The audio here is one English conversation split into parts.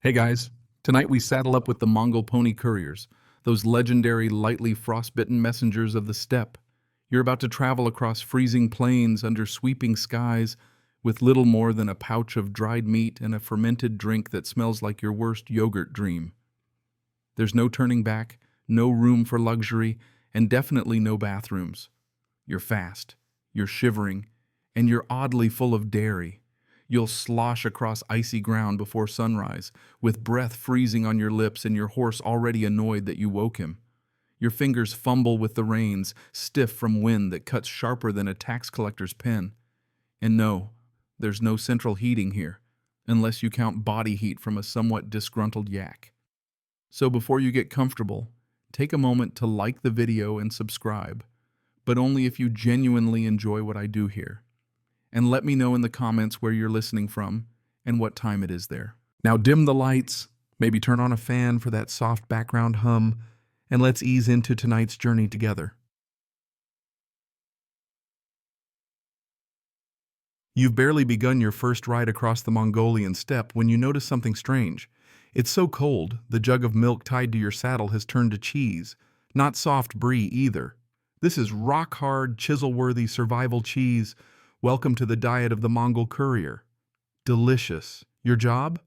Hey guys, tonight we saddle up with the Mongol pony couriers, those legendary lightly frostbitten messengers of the steppe. You're about to travel across freezing plains under sweeping skies with little more than a pouch of dried meat and a fermented drink that smells like your worst yogurt dream. There's no turning back, no room for luxury, and definitely no bathrooms. You're fast, you're shivering, and you're oddly full of dairy. You'll slosh across icy ground before sunrise, with breath freezing on your lips and your horse already annoyed that you woke him. Your fingers fumble with the reins, stiff from wind that cuts sharper than a tax collector's pen. And no, there's no central heating here, unless you count body heat from a somewhat disgruntled yak. So before you get comfortable, take a moment to like the video and subscribe, but only if you genuinely enjoy what I do here. And let me know in the comments where you're listening from and what time it is there. Now dim the lights, maybe turn on a fan for that soft background hum, and let's ease into tonight's journey together. You've barely begun your first ride across the Mongolian steppe when you notice something strange. It's so cold, the jug of milk tied to your saddle has turned to cheese. Not soft brie either. This is rock-hard, chisel-worthy survival cheese. Welcome to the diet of the Mongol courier. Delicious. Your job?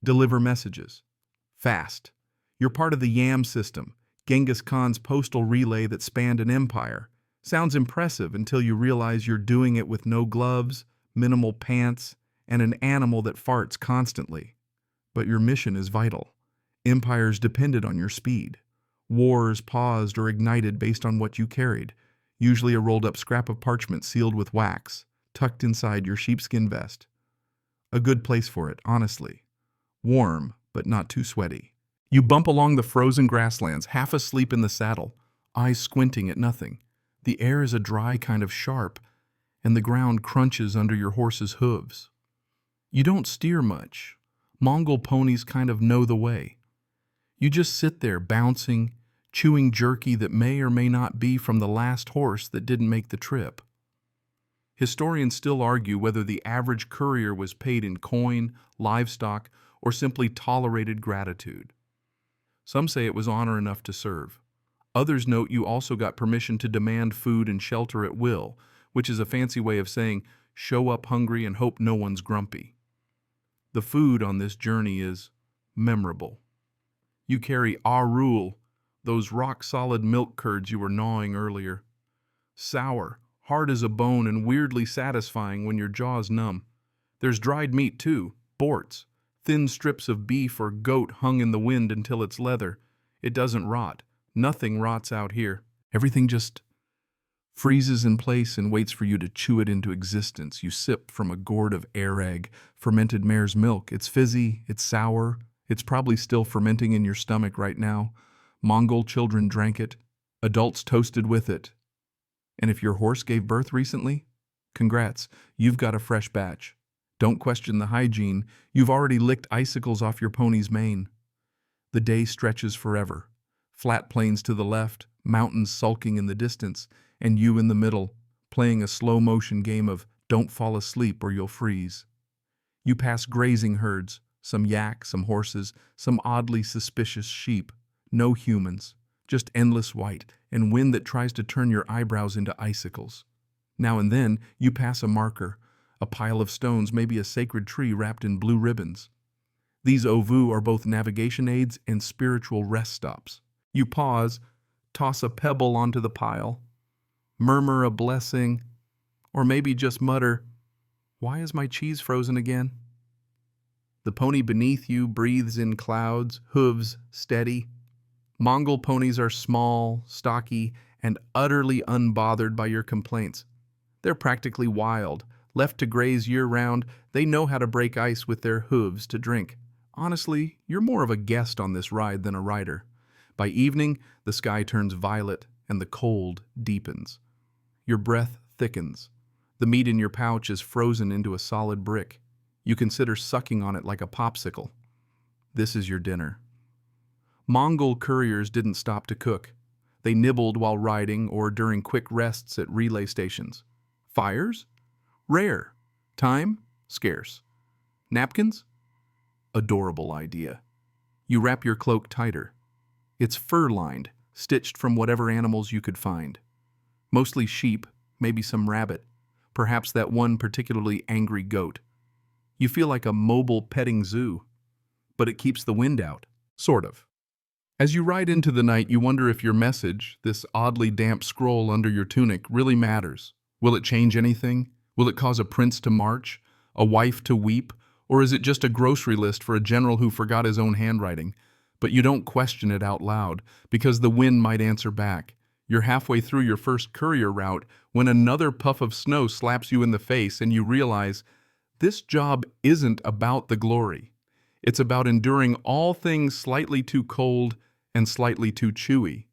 Deliver messages. Fast. You're part of the Yam system, Genghis Khan's postal relay that spanned an empire. Sounds impressive until you realize you're doing it with no gloves, minimal pants, and an animal that farts constantly. But your mission is vital. Empires depended on your speed. Wars paused or ignited based on what you carried, usually a rolled-up scrap of parchment sealed with wax, tucked inside your sheepskin vest. A good place for it, honestly. Warm, but not too sweaty. You bump along the frozen grasslands, half asleep in the saddle, eyes squinting at nothing. The air is a dry kind of sharp, and the ground crunches under your horse's hooves. You don't steer much. Mongol ponies kind of know the way. You just sit there bouncing, chewing jerky that may or may not be from the last horse that didn't make the trip. Historians still argue whether the average courier was paid in coin, livestock, or simply tolerated gratitude. Some say it was honor enough to serve. Others note you also got permission to demand food and shelter at will, which is a fancy way of saying show up hungry and hope no one's grumpy. The food on this journey is memorable. You carry rule, those rock-solid milk curds you were gnawing earlier. Sour, hard as a bone and weirdly satisfying when your jaw's numb. There's dried meat too, borts, thin strips of beef or goat hung in the wind until it's leather. It doesn't rot. Nothing rots out here. Everything just freezes in place and waits for you to chew it into existence. You sip from a gourd of air egg, fermented mare's milk. It's fizzy, it's sour, it's probably still fermenting in your stomach right now. Mongol children drank it. Adults toasted with it. And if your horse gave birth recently, congrats, you've got a fresh batch. Don't question the hygiene. You've already licked icicles off your pony's mane. The day stretches forever. Flat plains to the left, mountains sulking in the distance, and you in the middle, playing a slow-motion game of don't fall asleep or you'll freeze. You pass grazing herds, some yak, some horses, some oddly suspicious sheep. No humans, just endless white, and wind that tries to turn your eyebrows into icicles. Now and then, you pass a marker, a pile of stones, maybe a sacred tree wrapped in blue ribbons. These ovu are both navigation aids and spiritual rest stops. You pause, toss a pebble onto the pile, murmur a blessing, or maybe just mutter, "Why is my cheese frozen again?" The pony beneath you breathes in clouds, hooves steady. Mongol ponies are small, stocky, and utterly unbothered by your complaints. They're practically wild. Left to graze year-round, they know how to break ice with their hooves to drink. Honestly, you're more of a guest on this ride than a rider. By evening, the sky turns violet and the cold deepens. Your breath thickens. The meat in your pouch is frozen into a solid brick. You consider sucking on it like a popsicle. This is your dinner. Mongol couriers didn't stop to cook. They nibbled while riding or during quick rests at relay stations. Fires? Rare. Time? Scarce. Napkins? Adorable idea. You wrap your cloak tighter. It's fur-lined, stitched from whatever animals you could find. Mostly sheep, maybe some rabbit, perhaps that one particularly angry goat. You feel like a mobile petting zoo, but it keeps the wind out, sort of. As you ride into the night, you wonder if your message, this oddly damp scroll under your tunic, really matters. Will it change anything? Will it cause a prince to march, a wife to weep, or is it just a grocery list for a general who forgot his own handwriting? But you don't question it out loud, because the wind might answer back. You're halfway through your first courier route when another puff of snow slaps you in the face and you realize this job isn't about the glory. It's about enduring all things slightly too cold and slightly too chewy.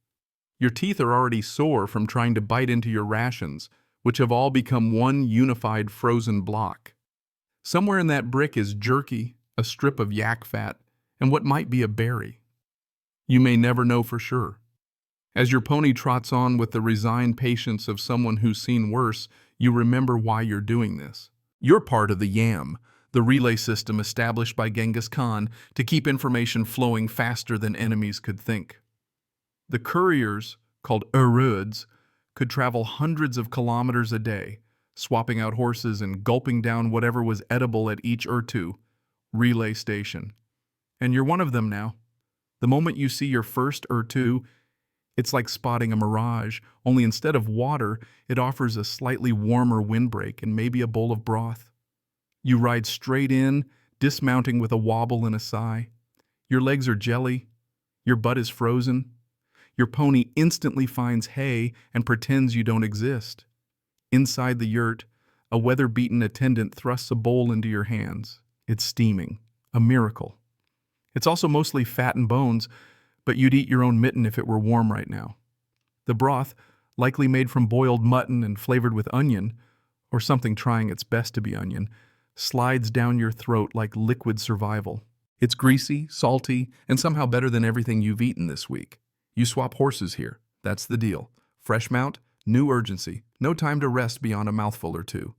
Your teeth are already sore from trying to bite into your rations, which have all become one unified frozen block. Somewhere in that brick is jerky, a strip of yak fat, and what might be a berry. You may never know for sure. As your pony trots on with the resigned patience of someone who's seen worse, you remember why you're doing this. You're part of the YAM, the relay system established by Genghis Khan to keep information flowing faster than enemies could think. The couriers, called Couriers, could travel hundreds of kilometers a day, swapping out horses and gulping down whatever was edible at each relay station. And you're one of them now. The moment you see your first it's like spotting a mirage, only instead of water, it offers a slightly warmer windbreak and maybe a bowl of broth. You ride straight in, dismounting with a wobble and a sigh. Your legs are jelly. Your butt is frozen. Your pony instantly finds hay and pretends you don't exist. Inside the yurt, a weather-beaten attendant thrusts a bowl into your hands. It's steaming. A miracle. It's also mostly fat and bones, but you'd eat your own mitten if it were warm right now. The broth, likely made from boiled mutton and flavored with onion, or something trying its best to be onion, slides down your throat like liquid survival. It's greasy, salty, and somehow better than everything you've eaten this week. You swap horses here. That's the deal. Fresh mount, new urgency, no time to rest beyond a mouthful or two.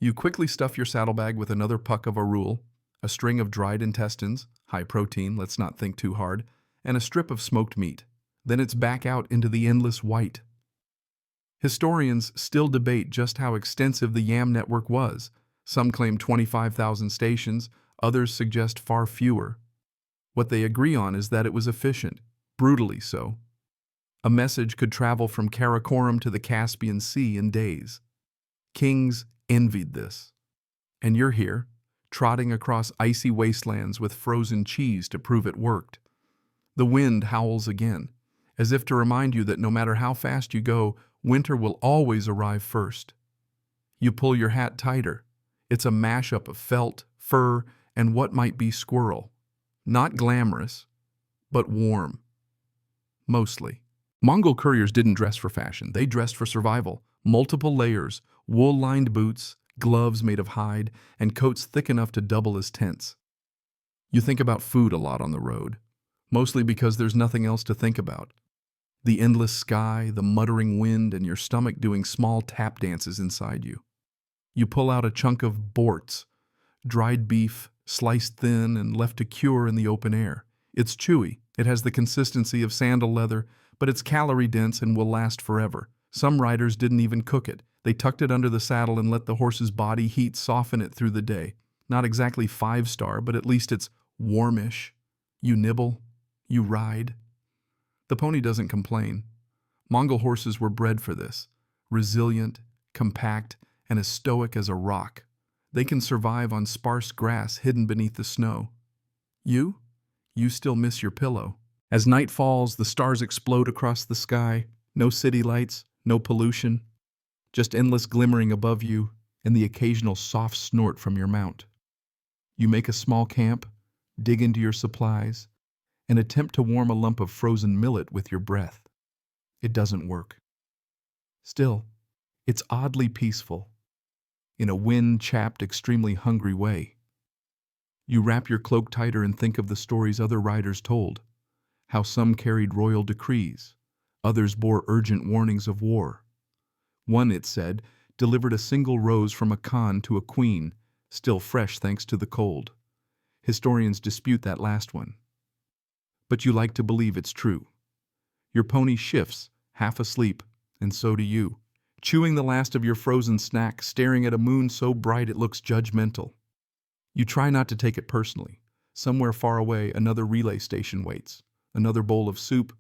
You quickly stuff your saddlebag with another puck of arul, a string of dried intestines, high protein, let's not think too hard, and a strip of smoked meat. Then it's back out into the endless white. Historians still debate just how extensive the YAM network was. Some claim 25,000 stations, others suggest far fewer. What they agree on is that it was efficient, brutally so. A message could travel from Karakorum to the Caspian Sea in days. Kings envied this. And you're here, trotting across icy wastelands with frozen cheese to prove it worked. The wind howls again, as if to remind you that no matter how fast you go, winter will always arrive first. You pull your hat tighter. It's a mashup of felt, fur, and what might be squirrel. Not glamorous, but warm. Mostly. Mongol couriers didn't dress for fashion. They dressed for survival. Multiple layers, wool-lined boots, gloves made of hide, and coats thick enough to double as tents. You think about food a lot on the road. Mostly because there's nothing else to think about. The endless sky, the muttering wind, and your stomach doing small tap dances inside you. You pull out a chunk of borts, dried beef, sliced thin and left to cure in the open air. It's chewy, it has the consistency of sandal leather, but it's calorie-dense and will last forever. Some riders didn't even cook it. They tucked it under the saddle and let the horse's body heat soften it through the day. Not exactly 5-star, but at least it's warmish. You nibble. You ride. The pony doesn't complain. Mongol horses were bred for this. Resilient, compact, and as stoic as a rock. They can survive on sparse grass hidden beneath the snow. You still miss your pillow. As night falls, the stars explode across the sky. No city lights, no pollution. Just endless glimmering above you and the occasional soft snort from your mount. You make a small camp, dig into your supplies, and attempt to warm a lump of frozen millet with your breath. It doesn't work. Still, it's oddly peaceful, in a wind-chapped, extremely hungry way. You wrap your cloak tighter and think of the stories other riders told, how some carried royal decrees, others bore urgent warnings of war. One, it said, delivered a single rose from a Khan to a queen, still fresh thanks to the cold. Historians dispute that last one. But you like to believe it's true. Your pony shifts, half asleep, and so do you. Chewing the last of your frozen snack, staring at a moon so bright it looks judgmental. You try not to take it personally. Somewhere far away, another relay station waits. Another bowl of soup,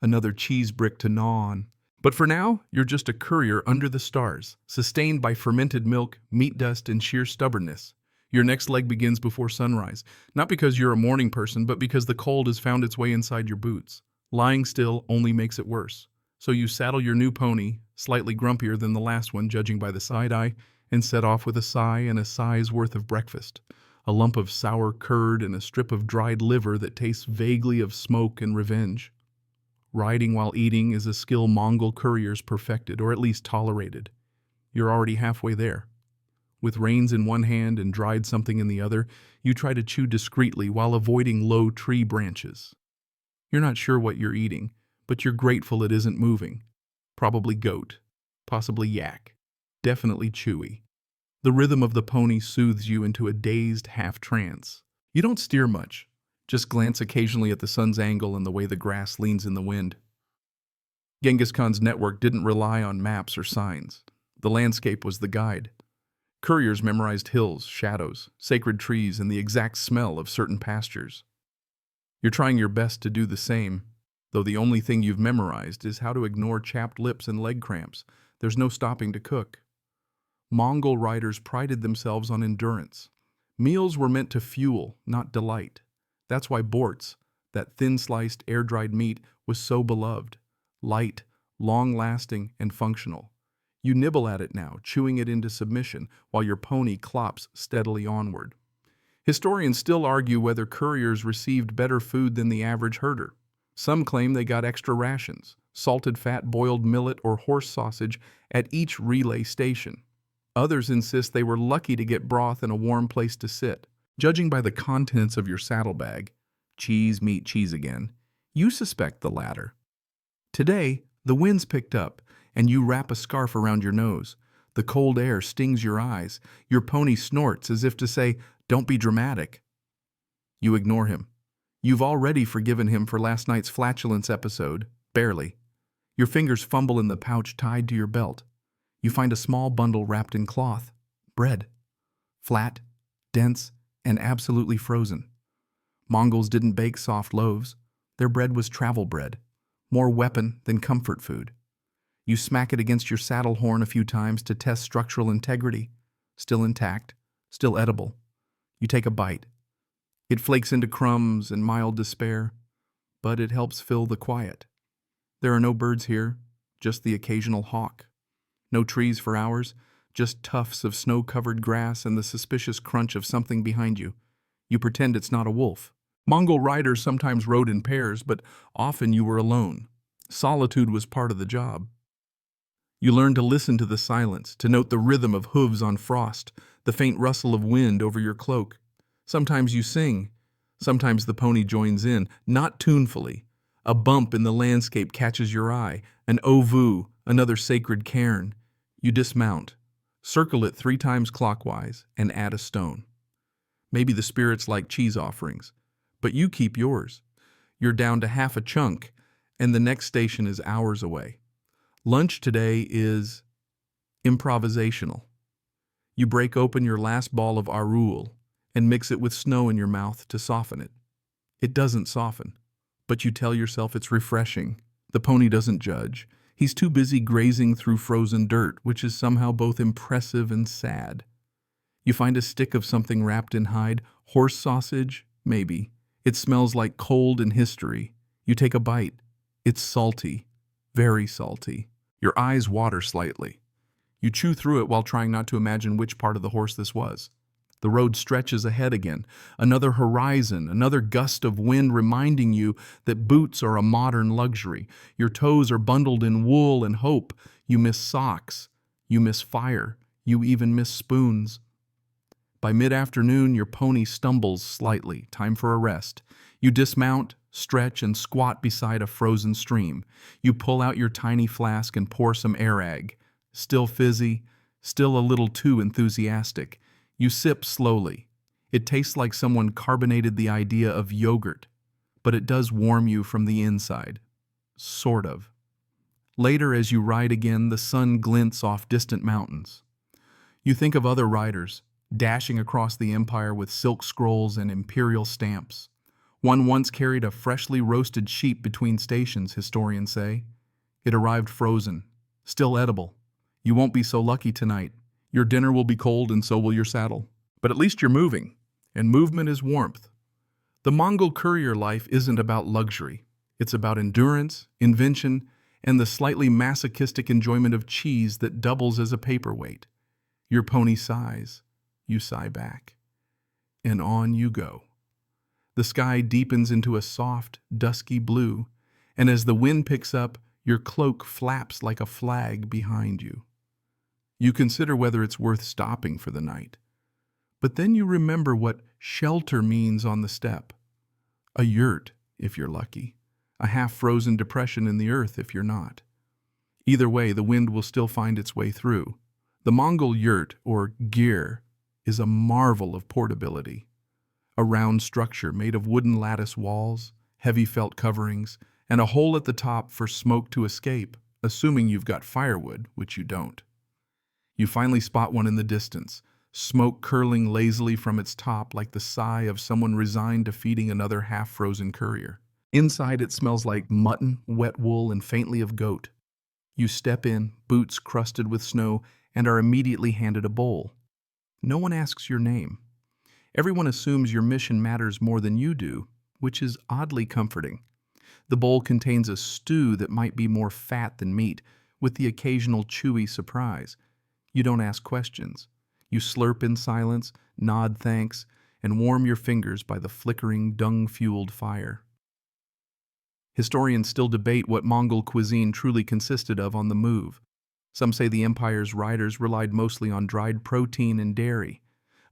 another cheese brick to gnaw on. But for now, you're just a courier under the stars, sustained by fermented milk, meat dust, and sheer stubbornness. Your next leg begins before sunrise, not because you're a morning person, but because the cold has found its way inside your boots. Lying still only makes it worse. So you saddle your new pony, slightly grumpier than the last one judging by the side eye, and set off with a sigh and a sigh's worth of breakfast. A lump of sour curd and a strip of dried liver that tastes vaguely of smoke and revenge. Riding while eating is a skill Mongol couriers perfected, or at least tolerated. You're already halfway there. With reins in one hand and dried something in the other, you try to chew discreetly while avoiding low tree branches. You're not sure what you're eating, but you're grateful it isn't moving. Probably goat, possibly yak, definitely chewy. The rhythm of the pony soothes you into a dazed half-trance. You don't steer much, just glance occasionally at the sun's angle and the way the grass leans in the wind. Genghis Khan's network didn't rely on maps or signs. The landscape was the guide. Couriers memorized hills, shadows, sacred trees, and the exact smell of certain pastures. You're trying your best to do the same, though the only thing you've memorized is how to ignore chapped lips and leg cramps. There's no stopping to cook. Mongol riders prided themselves on endurance. Meals were meant to fuel, not delight. That's why borts, that thin-sliced, air-dried meat, was so beloved. Light, long-lasting, and functional. You nibble at it now, chewing it into submission, while your pony clops steadily onward. Historians still argue whether couriers received better food than the average herder. Some claim they got extra rations, salted fat boiled millet or horse sausage at each relay station. Others insist they were lucky to get broth and a warm place to sit. Judging by the contents of your saddlebag, cheese, meat, cheese again, you suspect the latter. Today, the wind's picked up, and you wrap a scarf around your nose. The cold air stings your eyes. Your pony snorts as if to say, "Don't be dramatic." You ignore him. You've already forgiven him for last night's flatulence episode, barely. Your fingers fumble in the pouch tied to your belt. You find a small bundle wrapped in cloth. Bread. Flat, dense, and absolutely frozen. Mongols didn't bake soft loaves. Their bread was travel bread. More weapon than comfort food. You smack it against your saddle horn a few times to test structural integrity. Still intact, still edible. You take a bite. It flakes into crumbs and mild despair, but it helps fill the quiet. There are no birds here, just the occasional hawk. No trees for hours, just tufts of snow-covered grass and the suspicious crunch of something behind you. You pretend it's not a wolf. Mongol riders sometimes rode in pairs, but often you were alone. Solitude was part of the job. You learn to listen to the silence, to note the rhythm of hooves on frost, the faint rustle of wind over your cloak. Sometimes you sing. Sometimes the pony joins in, not tunefully. A bump in the landscape catches your eye, an ovu, another sacred cairn. You dismount, circle it 3 times clockwise, and add a stone. Maybe the spirits like cheese offerings, but you keep yours. You're down to half a chunk, and the next station is hours away. Lunch today is improvisational. You break open your last ball of arul and mix it with snow in your mouth to soften it. It doesn't soften, but you tell yourself it's refreshing. The pony doesn't judge. He's too busy grazing through frozen dirt, which is somehow both impressive and sad. You find a stick of something wrapped in hide. Horse sausage? Maybe. It smells like cold and history. You take a bite. It's salty. Very salty. Your eyes water slightly. You chew through it while trying not to imagine which part of the horse this was. The road stretches ahead again. Another horizon, another gust of wind reminding you that boots are a modern luxury. Your toes are bundled in wool and hope. You miss socks. You miss fire. You even miss spoons. By mid-afternoon, your pony stumbles slightly. Time for a rest. You dismount, stretch, and squat beside a frozen stream. You pull out your tiny flask and pour some airag. Still fizzy, still a little too enthusiastic. You sip slowly. It tastes like someone carbonated the idea of yogurt, but it does warm you from the inside. Sort of. Later, as you ride again, the sun glints off distant mountains. You think of other riders, dashing across the empire with silk scrolls and imperial stamps. One once carried a freshly roasted sheep between stations, historians say. It arrived frozen, still edible. You won't be so lucky tonight. Your dinner will be cold and so will your saddle. But at least you're moving, and movement is warmth. The Mongol courier life isn't about luxury. It's about endurance, invention, and the slightly masochistic enjoyment of cheese that doubles as a paperweight. Your pony sighs, you sigh back, and on you go. The sky deepens into a soft, dusky blue, and as the wind picks up, your cloak flaps like a flag behind you. You consider whether it's worth stopping for the night. But then you remember what shelter means on the steppe. A yurt, if you're lucky. A half-frozen depression in the earth if you're not. Either way, the wind will still find its way through. The Mongol yurt, or gir, is a marvel of portability. A round structure made of wooden lattice walls, heavy felt coverings, and a hole at the top for smoke to escape, assuming you've got firewood, which you don't. You finally spot one in the distance, smoke curling lazily from its top like the sigh of someone resigned to feeding another half-frozen courier. Inside it smells like mutton, wet wool, and faintly of goat. You step in, boots crusted with snow, and are immediately handed a bowl. No one asks your name. Everyone assumes your mission matters more than you do, which is oddly comforting. The bowl contains a stew that might be more fat than meat, with the occasional chewy surprise. You don't ask questions. You slurp in silence, nod thanks, and warm your fingers by the flickering, dung-fueled fire. Historians still debate what Mongol cuisine truly consisted of on the move. Some say the empire's riders relied mostly on dried protein and dairy.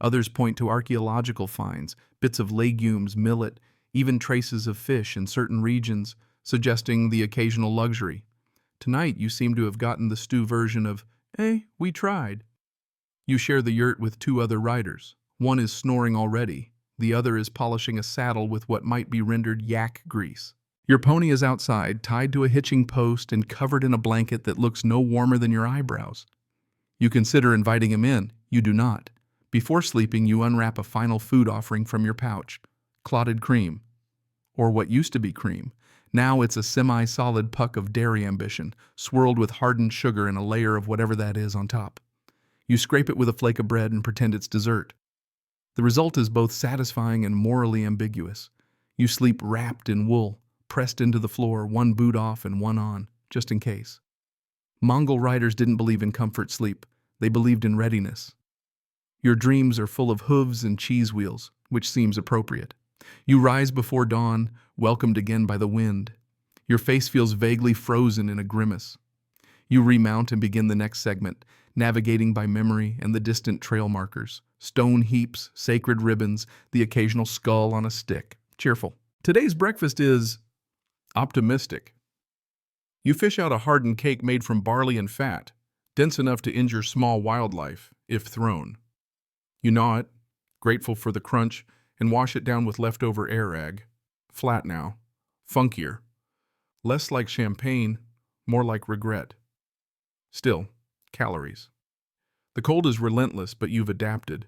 Others point to archaeological finds, bits of legumes, millet, even traces of fish in certain regions, suggesting the occasional luxury. Tonight you seem to have gotten the stew version of, we tried. You share the yurt with two other riders. One is snoring already. The other is polishing a saddle with what might be rendered yak grease. Your pony is outside, tied to a hitching post and covered in a blanket that looks no warmer than your eyebrows. You consider inviting him in. You do not. Before sleeping, you unwrap a final food offering from your pouch. Clotted cream. Or what used to be cream. Now it's a semi-solid puck of dairy ambition, swirled with hardened sugar and a layer of whatever that is on top. You scrape it with a flake of bread and pretend it's dessert. The result is both satisfying and morally ambiguous. You sleep wrapped in wool, pressed into the floor, one boot off and one on, just in case. Mongol riders didn't believe in comfort sleep. They believed in readiness. Your dreams are full of hooves and cheese wheels, which seems appropriate. You rise before dawn, welcomed again by the wind. Your face feels vaguely frozen in a grimace. You remount and begin the next segment, navigating by memory and the distant trail markers. Stone heaps, sacred ribbons, the occasional skull on a stick. Cheerful. Today's breakfast is optimistic. You fish out a hardened cake made from barley and fat, dense enough to injure small wildlife, if thrown. You gnaw it, grateful for the crunch, and wash it down with leftover air rag. Flat now, funkier. Less like champagne, more like regret. Still, calories. The cold is relentless, but you've adapted.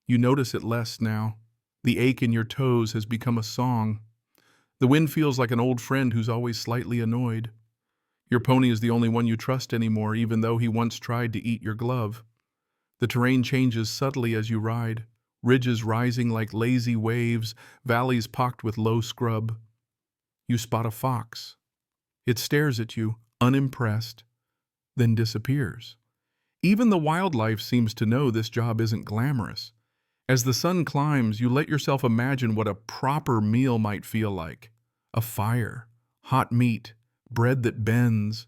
You notice it less now. The ache in your toes has become a song. The wind feels like an old friend who's always slightly annoyed. Your pony is the only one you trust anymore, even though he once tried to eat your glove. The terrain changes subtly as you ride, ridges rising like lazy waves, valleys pocked with low scrub. You spot a fox. It stares at you, unimpressed, then disappears. Even the wildlife seems to know this job isn't glamorous. As the sun climbs, you let yourself imagine what a proper meal might feel like. A fire, hot meat, bread that bends,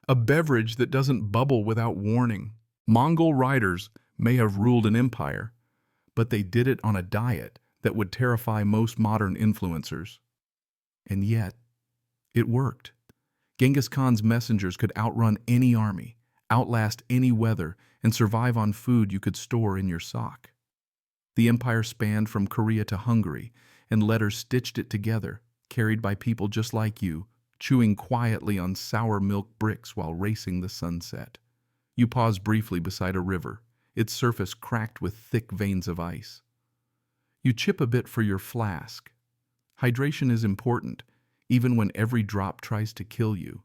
a beverage that doesn't bubble without warning. Mongol riders may have ruled an empire, but they did it on a diet that would terrify most modern influencers. And yet, it worked. Genghis Khan's messengers could outrun any army, outlast any weather, and survive on food you could store in your sock. The empire spanned from Korea to Hungary, and letters stitched it together, carried by people just like you, chewing quietly on sour milk bricks while racing the sunset. You pause briefly beside a river, its surface cracked with thick veins of ice. You chip a bit for your flask. Hydration is important, even when every drop tries to kill you.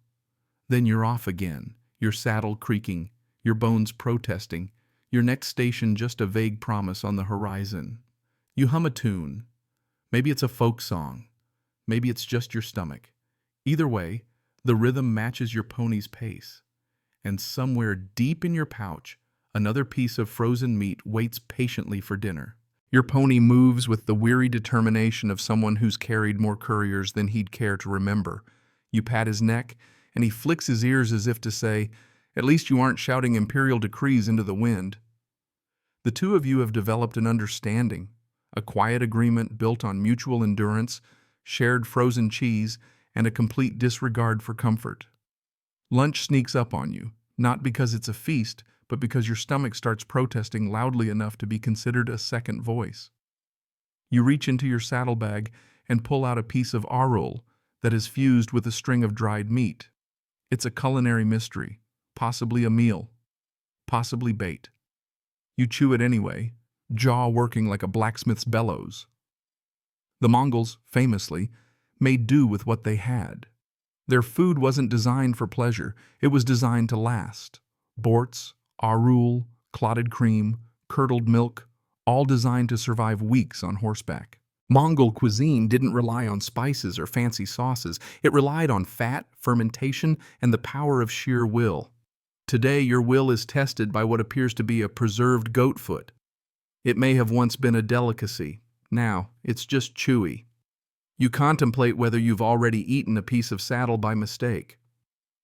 Then you're off again, your saddle creaking, your bones protesting, your next station just a vague promise on the horizon. You hum a tune. Maybe it's a folk song. Maybe it's just your stomach. Either way, the rhythm matches your pony's pace. And somewhere deep in your pouch, another piece of frozen meat waits patiently for dinner. Your pony moves with the weary determination of someone who's carried more couriers than he'd care to remember. You pat his neck, and he flicks his ears as if to say, "At least you aren't shouting imperial decrees into the wind." The two of you have developed an understanding, a quiet agreement built on mutual endurance, shared frozen cheese, and a complete disregard for comfort. Lunch sneaks up on you, not because it's a feast, but because your stomach starts protesting loudly enough to be considered a second voice. You reach into your saddlebag and pull out a piece of arul that is fused with a string of dried meat. It's a culinary mystery, possibly a meal, possibly bait. You chew it anyway, jaw working like a blacksmith's bellows. The Mongols, famously, made do with what they had. Their food wasn't designed for pleasure, it was designed to last. Borts, arul, clotted cream, curdled milk, all designed to survive weeks on horseback. Mongol cuisine didn't rely on spices or fancy sauces. It relied on fat, fermentation, and the power of sheer will. Today, your will is tested by what appears to be a preserved goat foot. It may have once been a delicacy. Now, it's just chewy. You contemplate whether you've already eaten a piece of saddle by mistake.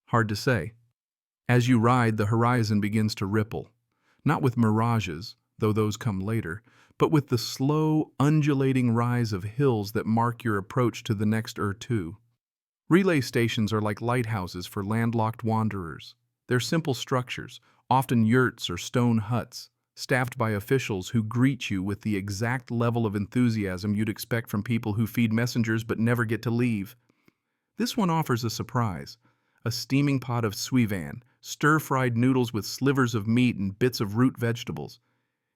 Hard to say. As you ride, the horizon begins to ripple. Not with mirages, though those come later, but with the slow, undulating rise of hills that mark your approach to the next two. Relay stations are like lighthouses for landlocked wanderers. They're simple structures, often yurts or stone huts, staffed by officials who greet you with the exact level of enthusiasm you'd expect from people who feed messengers but never get to leave. This one offers a surprise: a steaming pot of suivan, stir-fried noodles with slivers of meat and bits of root vegetables.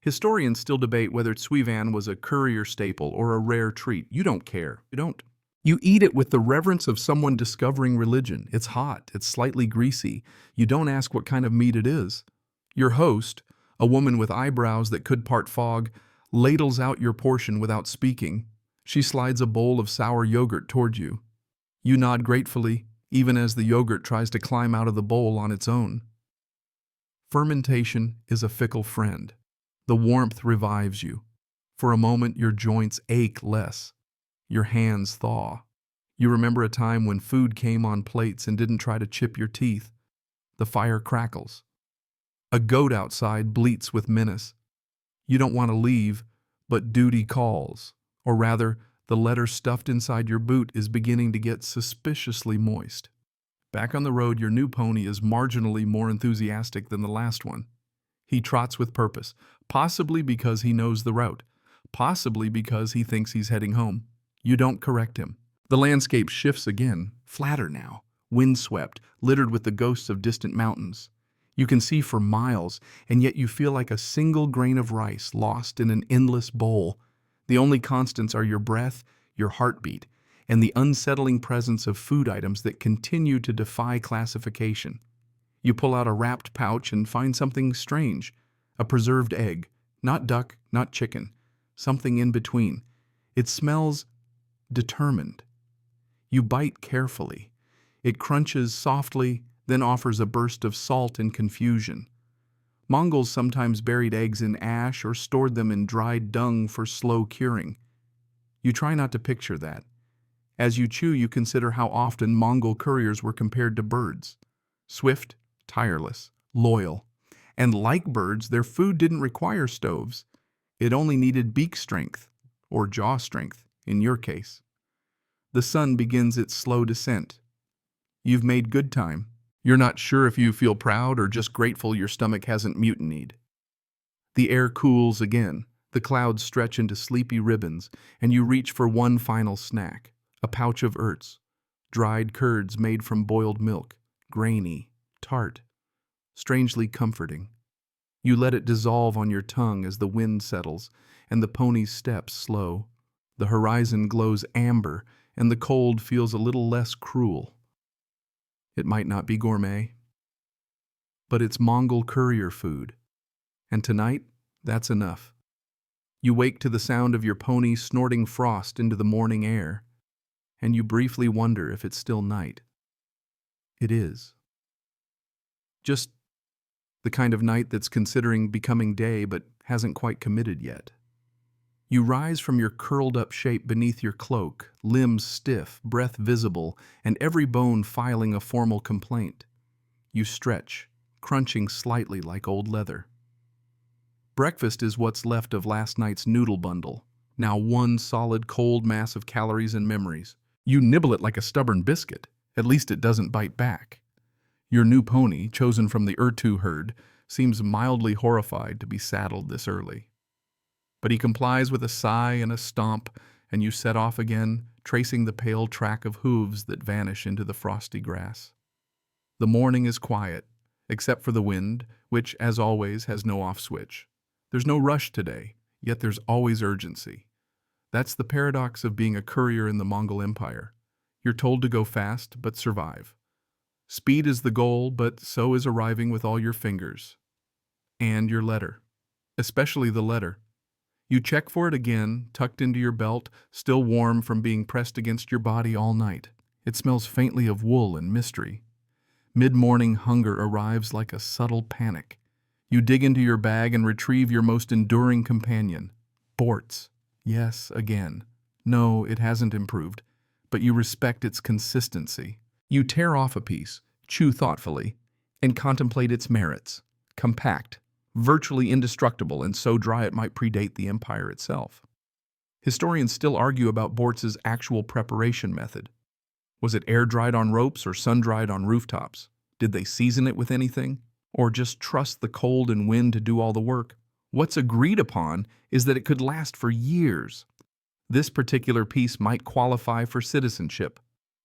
Historians still debate whether suivan was a courier staple or a rare treat. You don't care. You don't. You eat it with the reverence of someone discovering religion. It's hot. It's slightly greasy. You don't ask what kind of meat it is. Your host, a woman with eyebrows that could part fog, ladles out your portion without speaking. She slides a bowl of sour yogurt toward you. You nod gratefully, even as the yogurt tries to climb out of the bowl on its own. Fermentation is a fickle friend. The warmth revives you. For a moment, your joints ache less. Your hands thaw. You remember a time when food came on plates and didn't try to chip your teeth. The fire crackles. A goat outside bleats with menace. You don't want to leave, but duty calls. Or rather, the letter stuffed inside your boot is beginning to get suspiciously moist. Back on the road, your new pony is marginally more enthusiastic than the last one. He trots with purpose, possibly because he knows the route, possibly because he thinks he's heading home. You don't correct him. The landscape shifts again, flatter now, windswept, littered with the ghosts of distant mountains. You can see for miles, and yet you feel like a single grain of rice lost in an endless bowl. The only constants are your breath, your heartbeat, and the unsettling presence of food items that continue to defy classification. You pull out a wrapped pouch and find something strange. A preserved egg. Not duck, not chicken. Something in between. It smells determined. You bite carefully. It crunches softly, then offers a burst of salt and confusion. Mongols sometimes buried eggs in ash or stored them in dried dung for slow curing. You try not to picture that. As you chew, you consider how often Mongol couriers were compared to birds. Swift, tireless, loyal. And like birds, their food didn't require stoves. It only needed beak strength, or jaw strength, in your case. The sun begins its slow descent. You've made good time. You're not sure if you feel proud or just grateful your stomach hasn't mutinied. The air cools again, The clouds stretch into sleepy ribbons, and you reach for one final snack, a pouch of oats, dried curds made from boiled milk, grainy, tart, strangely comforting. You let it dissolve on your tongue as the wind settles, and the pony's steps slow. The horizon glows amber, and the cold feels a little less cruel. It might not be gourmet, but it's Mongol courier food. And tonight, that's enough. You wake to the sound of your pony snorting frost into the morning air, and you briefly wonder if it's still night. It is. Just the kind of night that's considering becoming day but hasn't quite committed yet. You rise from your curled-up shape beneath your cloak, limbs stiff, breath visible, and every bone filing a formal complaint. You stretch, crunching slightly like old leather. Breakfast is what's left of last night's noodle bundle, now one solid cold mass of calories and memories. You nibble it like a stubborn biscuit. At least it doesn't bite back. Your new pony, chosen from the Urtu herd, seems mildly horrified to be saddled this early. But he complies with a sigh and a stomp, and you set off again, tracing the pale track of hooves that vanish into the frosty grass. The morning is quiet, except for the wind, which, as always, has no off switch. There's no rush today, yet there's always urgency. That's the paradox of being a courier in the Mongol Empire. You're told to go fast, but survive. Speed is the goal, but so is arriving with all your fingers. And your letter. Especially the letter. You check for it again, tucked into your belt, still warm from being pressed against your body all night. It smells faintly of wool and mystery. Mid-morning hunger arrives like a subtle panic. You dig into your bag and retrieve your most enduring companion. Bortz. Yes, again. No, it hasn't improved, but you respect its consistency. You tear off a piece, chew thoughtfully, and contemplate its merits. Compact, virtually indestructible, and so dry it might predate the empire itself. Historians still argue about Bortz's actual preparation method. Was it air-dried on ropes or sun-dried on rooftops? Did they season it with anything? Or just trust the cold and wind to do all the work? What's agreed upon is that it could last for years. This particular piece might qualify for citizenship.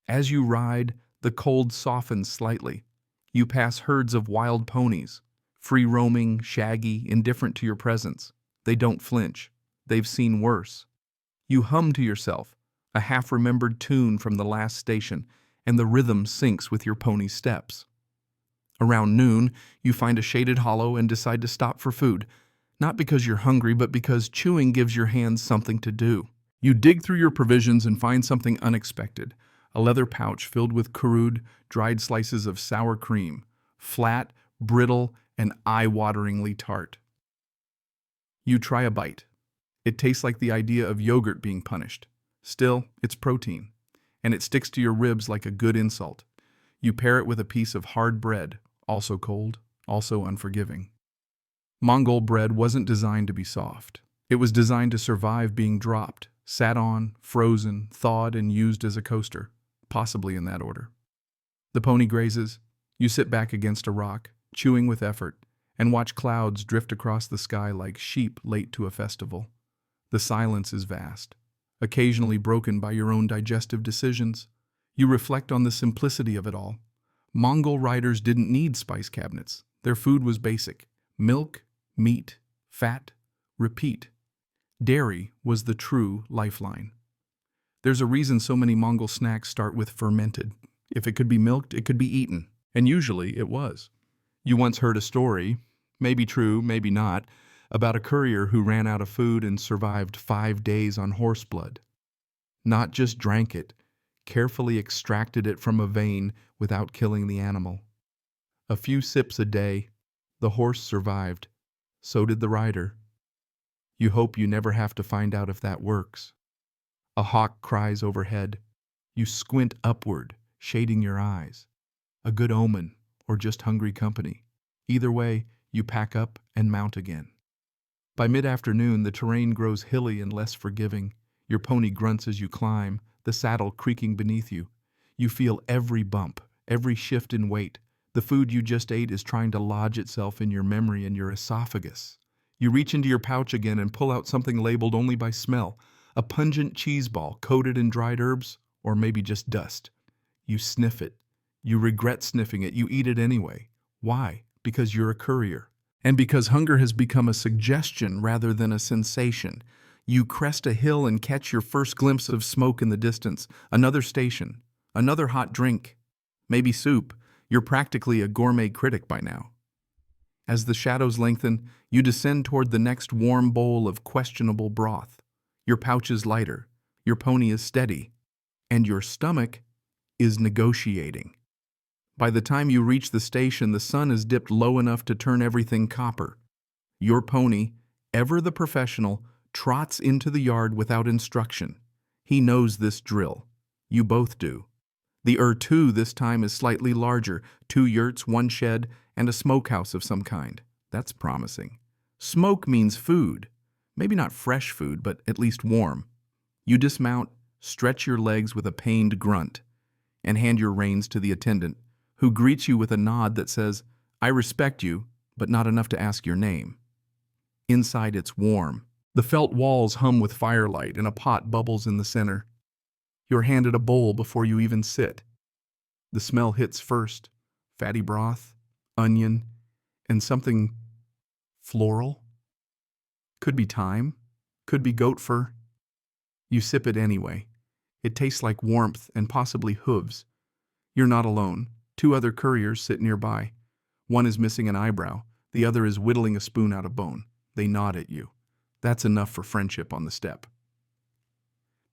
As you ride, the cold softens slightly. You pass herds of wild ponies, free-roaming, shaggy, indifferent to your presence. They don't flinch. They've seen worse. You hum to yourself, a half-remembered tune from the last station, and the rhythm syncs with your pony's steps. Around noon, you find a shaded hollow and decide to stop for food, not because you're hungry, but because chewing gives your hands something to do. You dig through your provisions and find something unexpected, a leather pouch filled with crude, dried slices of sour cream, flat, brittle, and eye-wateringly tart. You try a bite. It tastes like the idea of yogurt being punished. Still, it's protein, and it sticks to your ribs like a good insult. You pair it with a piece of hard bread, also cold, also unforgiving. Mongol bread wasn't designed to be soft. It was designed to survive being dropped, sat on, frozen, thawed, and used as a coaster, possibly in that order. The pony grazes. You sit back against a rock, chewing with effort, and watch clouds drift across the sky like sheep late to a festival. The silence is vast, occasionally broken by your own digestive decisions. You reflect on the simplicity of it all. Mongol riders didn't need spice cabinets. Their food was basic. Milk, meat, fat, repeat. Dairy was the true lifeline. There's a reason so many Mongol snacks start with fermented. If it could be milked, it could be eaten. And usually it was. You once heard a story, maybe true, maybe not, about a courier who ran out of food and survived 5 days on horse blood. Not just drank it, carefully extracted it from a vein without killing the animal. A few sips a day, the horse survived. So did the rider. You hope you never have to find out if that works. A hawk cries overhead. You squint upward, shading your eyes. A good omen, or just hungry company. Either way, you pack up and mount again. By mid-afternoon, the terrain grows hilly and less forgiving. Your pony grunts as you climb, the saddle creaking beneath you. You feel every bump, every shift in weight. The food you just ate is trying to lodge itself in your memory and your esophagus. You reach into your pouch again and pull out something labeled only by smell, a pungent cheese ball coated in dried herbs, or maybe just dust. You sniff it. You regret sniffing it. You eat it anyway. Why? Because you're a courier. And because hunger has become a suggestion rather than a sensation. You crest a hill and catch your first glimpse of smoke in the distance. Another station. Another hot drink. Maybe soup. You're practically a gourmet critic by now. As the shadows lengthen, you descend toward the next warm bowl of questionable broth. Your pouch is lighter. Your pony is steady. And your stomach is negotiating. By the time you reach the station, the sun is dipped low enough to turn everything copper. Your pony, ever the professional, trots into the yard without instruction. He knows this drill. You both do. The too this time is slightly larger, 2 yurts, 1 shed, and a smokehouse of some kind. That's promising. Smoke means food. Maybe not fresh food, but at least warm. You dismount, stretch your legs with a pained grunt, and hand your reins to the attendant, who greets you with a nod that says, "I respect you, but not enough to ask your name." Inside it's warm. The felt walls hum with firelight, and a pot bubbles in the center. You're handed a bowl before you even sit. The smell hits first. Fatty broth, onion, and something floral. Could be thyme, could be goat fur. You sip it anyway. It tastes like warmth and possibly hooves. You're not alone. 2 other couriers sit nearby. One is missing an eyebrow. The other is whittling a spoon out of bone. They nod at you. That's enough for friendship on the step.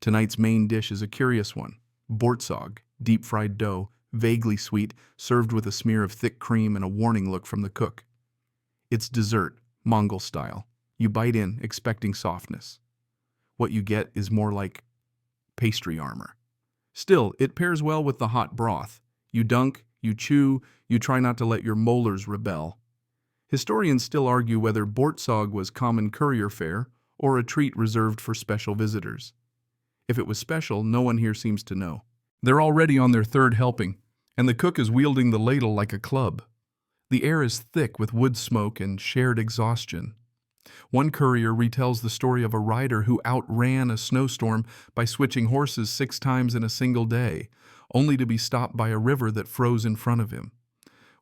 Tonight's main dish is a curious one. Bortsog, deep-fried dough, vaguely sweet, served with a smear of thick cream and a warning look from the cook. It's dessert, Mongol style. You bite in, expecting softness. What you get is more like pastry armor. Still, it pairs well with the hot broth. You dunk, you chew, you try not to let your molars rebel. Historians still argue whether bortsog was common courier fare or a treat reserved for special visitors. If it was special, no one here seems to know. They're already on their 3rd helping, and the cook is wielding the ladle like a club. The air is thick with wood smoke and shared exhaustion. One courier retells the story of a rider who outran a snowstorm by switching horses 6 times in a single day, only to be stopped by a river that froze in front of him.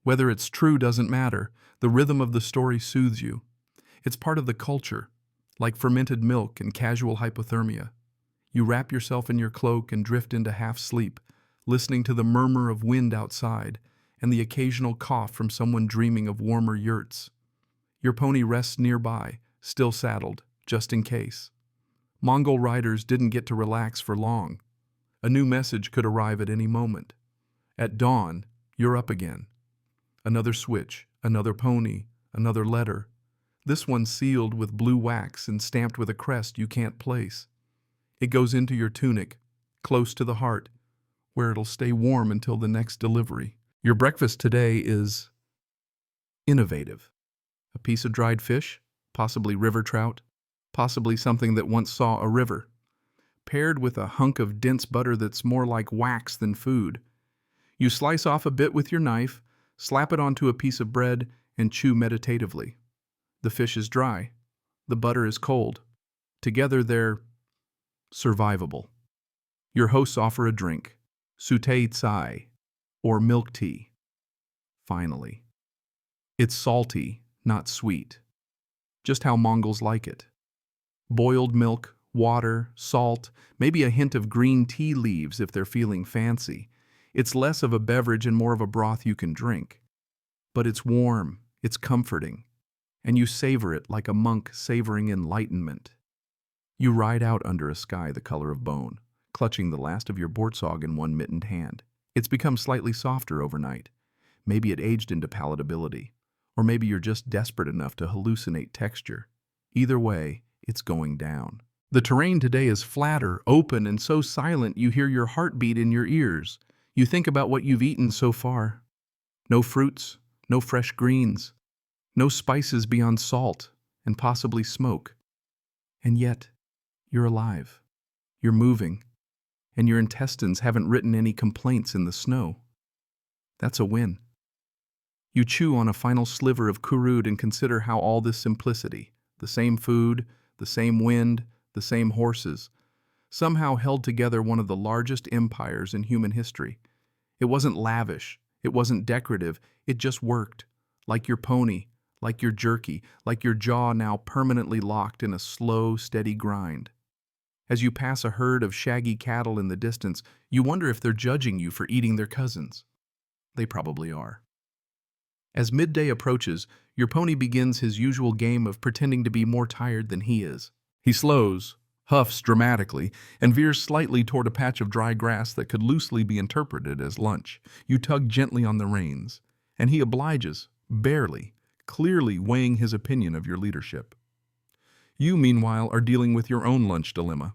Whether it's true doesn't matter. The rhythm of the story soothes you. It's part of the culture, like fermented milk and casual hypothermia. You wrap yourself in your cloak and drift into half-sleep, listening to the murmur of wind outside and the occasional cough from someone dreaming of warmer yurts. Your pony rests nearby, still saddled, just in case. Mongol riders didn't get to relax for long. A new message could arrive at any moment. At dawn, you're up again. Another switch, another pony, another letter. This one sealed with blue wax and stamped with a crest you can't place. It goes into your tunic, close to the heart, where it'll stay warm until the next delivery. Your breakfast today is innovative. A piece of dried fish, possibly river trout, possibly something that once saw a river, paired with a hunk of dense butter that's more like wax than food. You slice off a bit with your knife, slap it onto a piece of bread, and chew meditatively. The fish is dry. The butter is cold. Together they're survivable. Your hosts offer a drink, sute tsai, or milk tea. Finally. It's salty, not sweet. Just how Mongols like it. Boiled milk, water, salt, maybe a hint of green tea leaves if they're feeling fancy. It's less of a beverage and more of a broth you can drink. But it's warm, it's comforting, and you savor it like a monk savoring enlightenment. You ride out under a sky the color of bone, clutching the last of your bortsog in one mittened hand. It's become slightly softer overnight. Maybe it aged into palatability, or maybe you're just desperate enough to hallucinate texture. Either way, it's going down. The terrain today is flatter, open, and so silent you hear your heartbeat in your ears. You think about what you've eaten so far. No fruits, no fresh greens, no spices beyond salt and possibly smoke. And yet, you're alive. You're moving. And your intestines haven't written any complaints in the snow. That's a win. You chew on a final sliver of courier and consider how all this simplicity, The same food, the same wind, the same horses. Somehow held together one of the largest empires in human history. It wasn't lavish, it wasn't decorative, it just worked. Like your pony, like your jerky, like your jaw now permanently locked in a slow, steady grind. As you pass a herd of shaggy cattle in the distance, you wonder if they're judging you for eating their cousins. They probably are. As midday approaches, your pony begins his usual game of pretending to be more tired than he is. He slows, huffs dramatically, and veers slightly toward a patch of dry grass that could loosely be interpreted as lunch. You tug gently on the reins, and he obliges, barely, clearly weighing his opinion of your leadership. You, meanwhile, are dealing with your own lunch dilemma.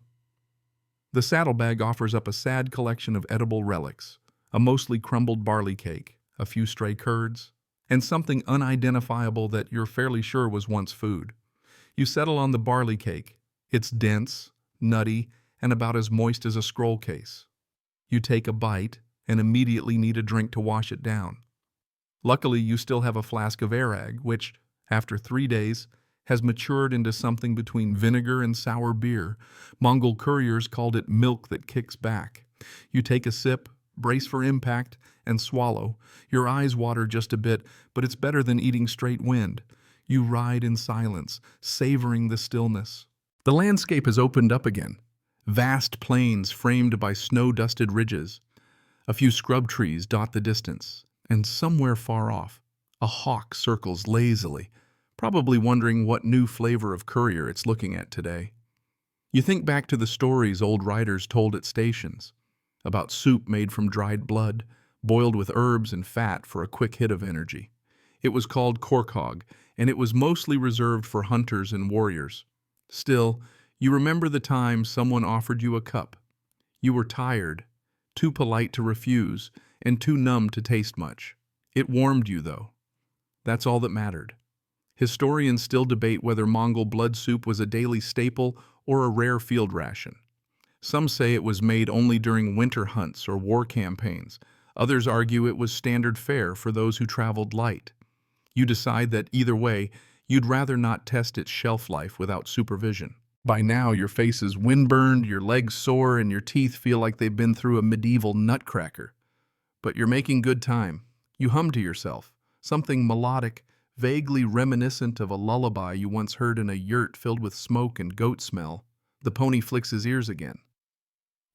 The saddlebag offers up a sad collection of edible relics, a mostly crumbled barley cake, a few stray curds, and something unidentifiable that you're fairly sure was once food. You settle on the barley cake. It's dense, nutty, and about as moist as a scroll case. You take a bite and immediately need a drink to wash it down. Luckily, you still have a flask of arag, which, after 3 days, has matured into something between vinegar and sour beer. Mongol couriers called it milk that kicks back. You take a sip, brace for impact, and swallow. Your eyes water just a bit, but it's better than eating straight wind. You ride in silence, savoring the stillness. The landscape has opened up again. Vast plains framed by snow-dusted ridges. A few scrub trees dot the distance, and somewhere far off, a hawk circles lazily, probably wondering what new flavor of courier it's looking at today. You think back to the stories old riders told at stations, about soup made from dried blood, boiled with herbs and fat for a quick hit of energy. It was called korkog, and it was mostly reserved for hunters and warriors. Still, you remember the time someone offered you a cup. You were tired, too polite to refuse, and too numb to taste much. It warmed you, though. That's all that mattered. Historians still debate whether Mongol blood soup was a daily staple or a rare field ration. Some say it was made only during winter hunts or war campaigns. Others argue it was standard fare for those who traveled light. You decide that either way, you'd rather not test its shelf life without supervision. By now, your face is windburned, your legs sore, and your teeth feel like they've been through a medieval nutcracker. But you're making good time. You hum to yourself, something melodic, vaguely reminiscent of a lullaby you once heard in a yurt filled with smoke and goat smell. The pony flicks his ears again.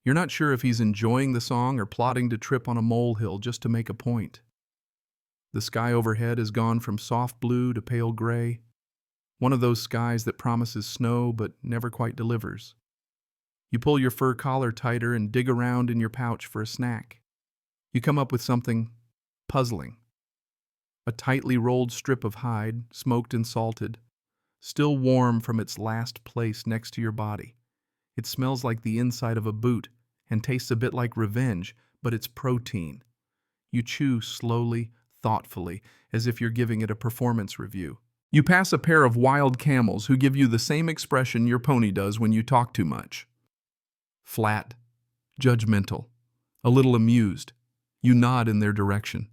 You're not sure if he's enjoying the song or plotting to trip on a molehill just to make a point. The sky overhead has gone from soft blue to pale gray, one of those skies that promises snow but never quite delivers. You pull your fur collar tighter and dig around in your pouch for a snack. You come up with something puzzling. A tightly rolled strip of hide, smoked and salted, still warm from its last place next to your body. It smells like the inside of a boot and tastes a bit like revenge, but it's protein. You chew slowly, thoughtfully, as if you're giving it a performance review. You pass a pair of wild camels who give you the same expression your pony does when you talk too much. Flat, judgmental, a little amused. You nod in their direction.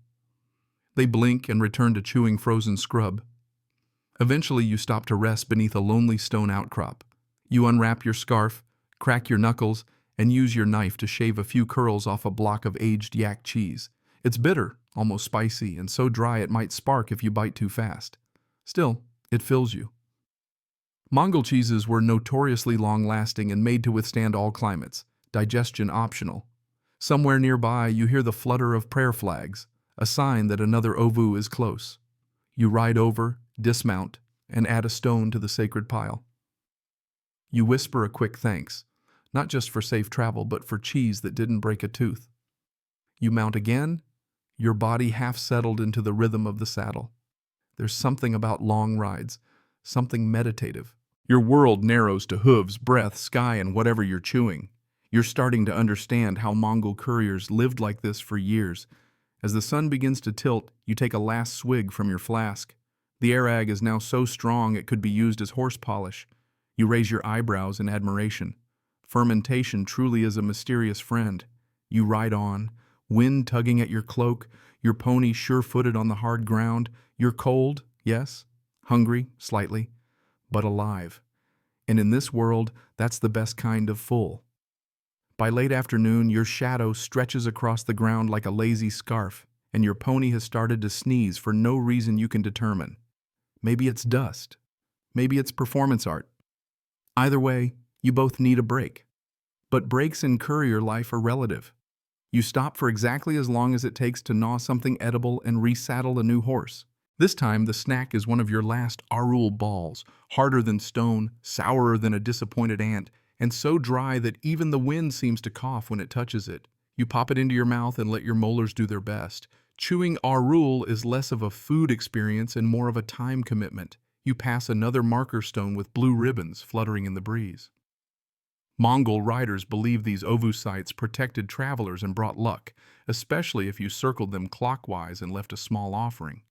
They blink and return to chewing frozen scrub. Eventually, you stop to rest beneath a lonely stone outcrop. You unwrap your scarf, crack your knuckles, and use your knife to shave a few curls off a block of aged yak cheese. It's bitter, almost spicy, and so dry it might spark if you bite too fast. Still, it fills you. Mongol cheeses were notoriously long-lasting and made to withstand all climates, digestion optional. Somewhere nearby, you hear the flutter of prayer flags, a sign that another ovu is close. You ride over, dismount, and add a stone to the sacred pile. You whisper a quick thanks, not just for safe travel, but for cheese that didn't break a tooth. You mount again, your body half settled into the rhythm of the saddle. There's something about long rides, something meditative. Your world narrows to hooves, breath, sky, and whatever you're chewing. You're starting to understand how Mongol couriers lived like this for years. As the sun begins to tilt, you take a last swig from your flask. The arag is now so strong it could be used as horse polish. You raise your eyebrows in admiration. Fermentation truly is a mysterious friend. You ride on, wind tugging at your cloak, your pony sure-footed on the hard ground. You're cold, yes, hungry, slightly, but alive. And in this world, that's the best kind of full. By late afternoon, your shadow stretches across the ground like a lazy scarf, and your pony has started to sneeze for no reason you can determine. Maybe it's dust. Maybe it's performance art. Either way, you both need a break. But breaks in courier life are relative. You stop for exactly as long as it takes to gnaw something edible and resaddle a new horse. This time, the snack is one of your last Arul balls, harder than stone, sourer than a disappointed ant, and so dry that even the wind seems to cough when it touches it. You pop it into your mouth and let your molars do their best. Chewing Arul is less of a food experience and more of a time commitment. You pass another marker stone with blue ribbons fluttering in the breeze. Mongol riders believed these ovusites protected travelers and brought luck, especially if you circled them clockwise and left a small offering.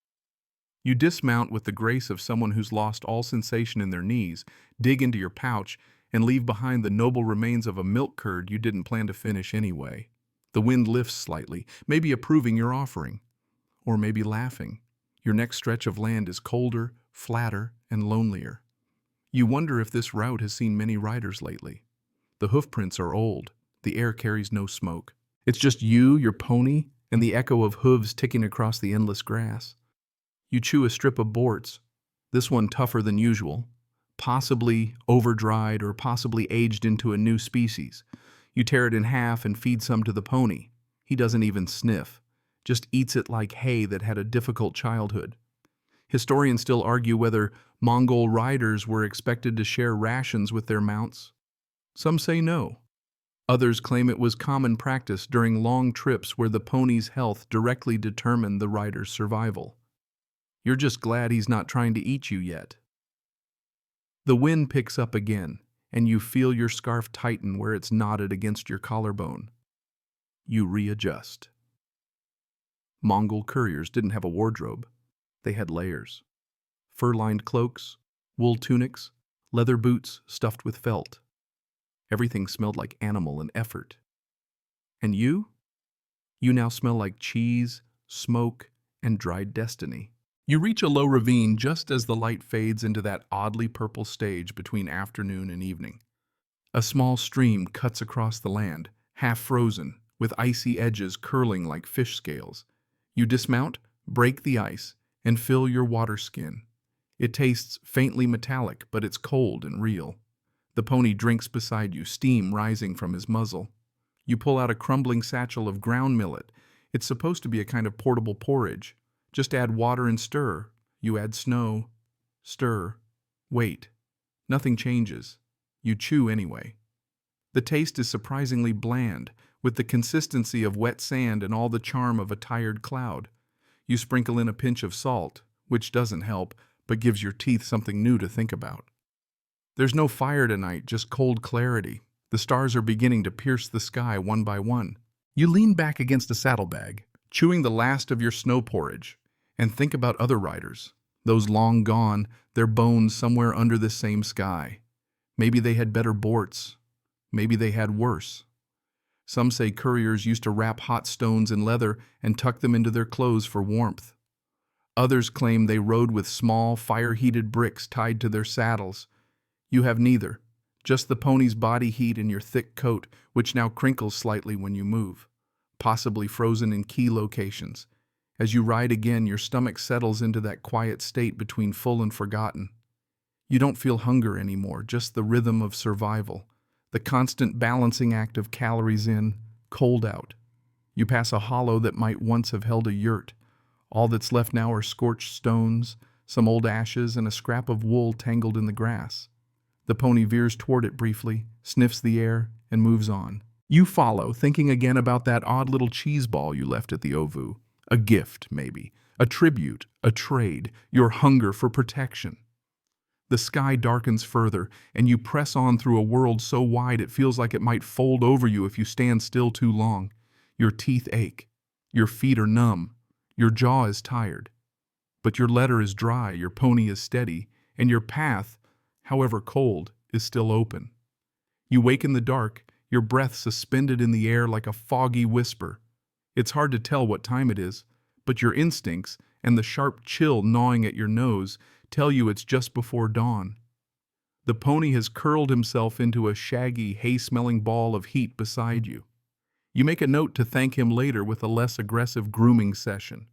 You dismount with the grace of someone who's lost all sensation in their knees, dig into your pouch, and leave behind the noble remains of a milk curd you didn't plan to finish anyway. The wind lifts slightly, maybe approving your offering, or maybe laughing. Your next stretch of land is colder, flatter, and lonelier. You wonder if this route has seen many riders lately. The hoofprints are old. The air carries no smoke. It's just you, your pony, and the echo of hooves ticking across the endless grass. You chew a strip of borts, this one tougher than usual, possibly over-dried or possibly aged into a new species. You tear it in half and feed some to the pony. He doesn't even sniff, just eats it like hay that had a difficult childhood. Historians still argue whether Mongol riders were expected to share rations with their mounts. Some say no. Others claim it was common practice during long trips where the pony's health directly determined the rider's survival. You're just glad he's not trying to eat you yet. The wind picks up again, and you feel your scarf tighten where it's knotted against your collarbone. You readjust. Mongol couriers didn't have a wardrobe. They had layers. Fur-lined cloaks, wool tunics, leather boots stuffed with felt. Everything smelled like animal and effort. And you? You now smell like cheese, smoke, and dried destiny. You reach a low ravine just as the light fades into that oddly purple stage between afternoon and evening. A small stream cuts across the land, half frozen, with icy edges curling like fish scales. You dismount, break the ice, and fill your water skin. It tastes faintly metallic, but it's cold and real. The pony drinks beside you, steam rising from his muzzle. You pull out a crumbling satchel of ground millet. It's supposed to be a kind of portable porridge. Just add water and stir. You add snow, stir, wait. Nothing changes. You chew anyway. The taste is surprisingly bland, with the consistency of wet sand and all the charm of a tired cloud. You sprinkle in a pinch of salt, which doesn't help, but gives your teeth something new to think about. There's no fire tonight, just cold clarity. The stars are beginning to pierce the sky one by one. You lean back against a saddlebag, chewing the last of your snow porridge, and think about other riders, those long gone, their bones somewhere under this same sky. Maybe they had better borts. Maybe they had worse. Some say couriers used to wrap hot stones in leather and tuck them into their clothes for warmth. Others claim they rode with small, fire-heated bricks tied to their saddles. You have neither, just the pony's body heat in your thick coat, which now crinkles slightly when you move, possibly frozen in key locations. As you ride again, your stomach settles into that quiet state between full and forgotten. You don't feel hunger anymore, just the rhythm of survival, the constant balancing act of calories in, cold out. You pass a hollow that might once have held a yurt. All that's left now are scorched stones, some old ashes, and a scrap of wool tangled in the grass. The pony veers toward it briefly, sniffs the air, and moves on. You follow, thinking again about that odd little cheese ball you left at the ovu. A gift, maybe. A tribute, a trade, your hunger for protection. The sky darkens further, and you press on through a world so wide it feels like it might fold over you if you stand still too long. Your teeth ache. Your feet are numb. Your jaw is tired. But your letter is dry, your pony is steady, and your path, however cold, is still open. You wake in the dark, your breath suspended in the air like a foggy whisper. It's hard to tell what time it is, but your instincts and the sharp chill gnawing at your nose tell you it's just before dawn. The pony has curled himself into a shaggy, hay-smelling ball of heat beside you. You make a note to thank him later with a less aggressive grooming session.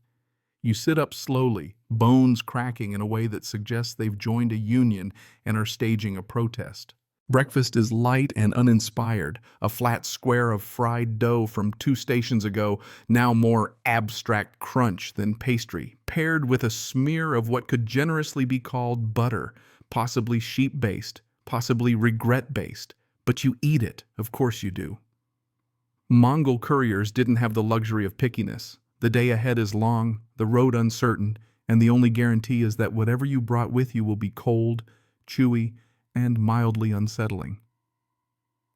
You sit up slowly, bones cracking in a way that suggests they've joined a union and are staging a protest. Breakfast is light and uninspired, a flat square of fried dough from 2 stations ago, now more abstract crunch than pastry, paired with a smear of what could generously be called butter, possibly sheep-based, possibly regret-based, but you eat it, of course you do. Mongol couriers didn't have the luxury of pickiness. The day ahead is long, the road uncertain, and the only guarantee is that whatever you brought with you will be cold, chewy, and mildly unsettling.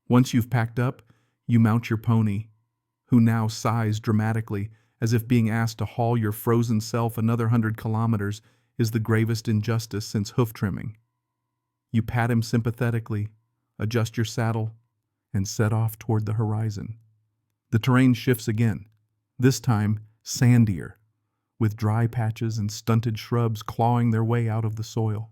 Once you've packed up, you mount your pony, who now sighs dramatically, as if being asked to haul your frozen self another 100 kilometers is the gravest injustice since hoof trimming. You pat him sympathetically, adjust your saddle, and set off toward the horizon. The terrain shifts again, this time sandier, with dry patches and stunted shrubs clawing their way out of the soil.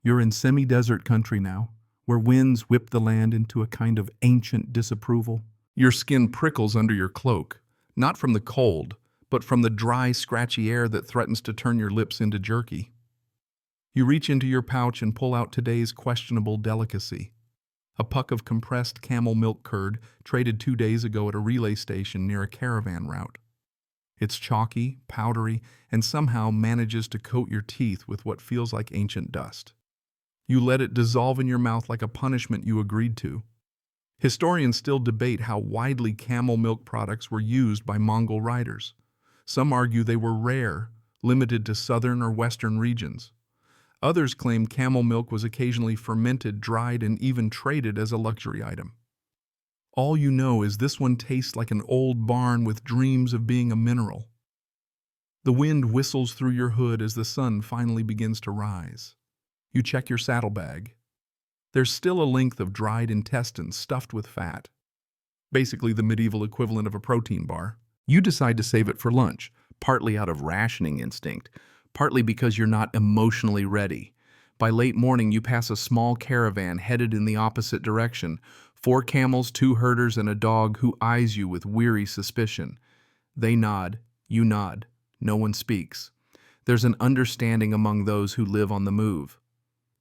You're in semi-desert country now, where winds whip the land into a kind of ancient disapproval. Your skin prickles under your cloak, not from the cold, but from the dry, scratchy air that threatens to turn your lips into jerky. You reach into your pouch and pull out today's questionable delicacy. A puck of compressed camel milk curd traded 2 days ago at a relay station near a caravan route. It's chalky, powdery, and somehow manages to coat your teeth with what feels like ancient dust. You let it dissolve in your mouth like a punishment you agreed to. Historians still debate how widely camel milk products were used by Mongol riders. Some argue they were rare, limited to southern or western regions. Others claim camel milk was occasionally fermented, dried, and even traded as a luxury item. All you know is this one tastes like an old barn with dreams of being a mineral. The wind whistles through your hood as the sun finally begins to rise. You check your saddlebag. There's still a length of dried intestines stuffed with fat, basically the medieval equivalent of a protein bar. You decide to save it for lunch, partly out of rationing instinct, partly because you're not emotionally ready. By late morning, you pass a small caravan headed in the opposite direction, 4 camels, 2 herders, and a dog who eyes you with weary suspicion. They nod, you nod, no one speaks. There's an understanding among those who live on the move.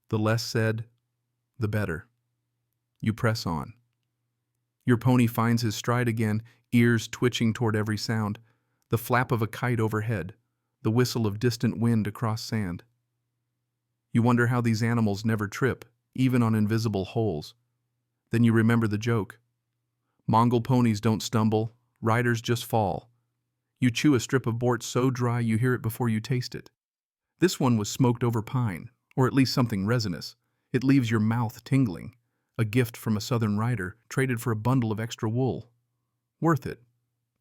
The less said, the better. You press on. Your pony finds his stride again, ears twitching toward every sound, the flap of a kite overhead, the whistle of distant wind across sand. You wonder how these animals never trip, even on invisible holes. Then you remember the joke. Mongol ponies don't stumble, riders just fall. You chew a strip of bort so dry you hear it before you taste it. This one was smoked over pine, or at least something resinous. It leaves your mouth tingling, a gift from a southern rider traded for a bundle of extra wool. Worth it,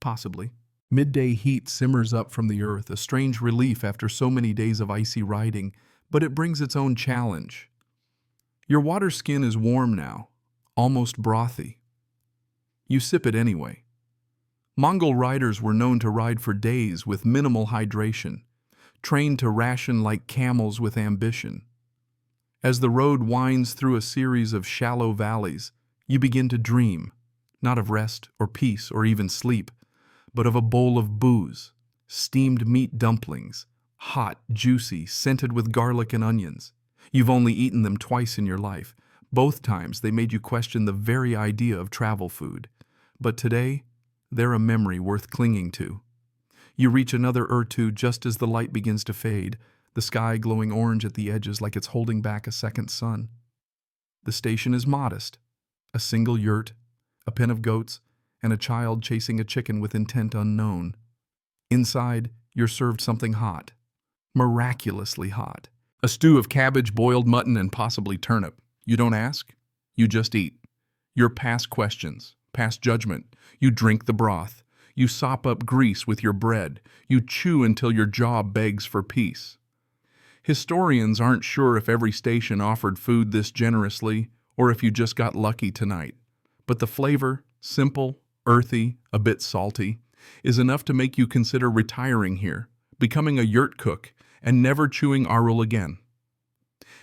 possibly. Midday heat simmers up from the earth, a strange relief after so many days of icy riding, but it brings its own challenge. Your water skin is warm now, almost brothy. You sip it anyway. Mongol riders were known to ride for days with minimal hydration, trained to ration like camels with ambition. As the road winds through a series of shallow valleys, you begin to dream, not of rest or peace or even sleep, but of a bowl of booze, steamed meat dumplings, hot, juicy, scented with garlic and onions. You've only eaten them twice in your life. Both times they made you question the very idea of travel food. But today, they're a memory worth clinging to. You reach another two just as the light begins to fade, the sky glowing orange at the edges like it's holding back a second sun. The station is modest. A single yurt, a pen of goats, and a child chasing a chicken with intent unknown. Inside, you're served something hot. Miraculously hot. A stew of cabbage, boiled mutton, and possibly turnip. You don't ask, you just eat. You're past questions, past judgment. You drink the broth. You sop up grease with your bread. You chew until your jaw begs for peace. Historians aren't sure if every station offered food this generously or if you just got lucky tonight. But the flavor, simple, earthy, a bit salty, is enough to make you consider retiring here, becoming a yurt cook, and never chewing arul again.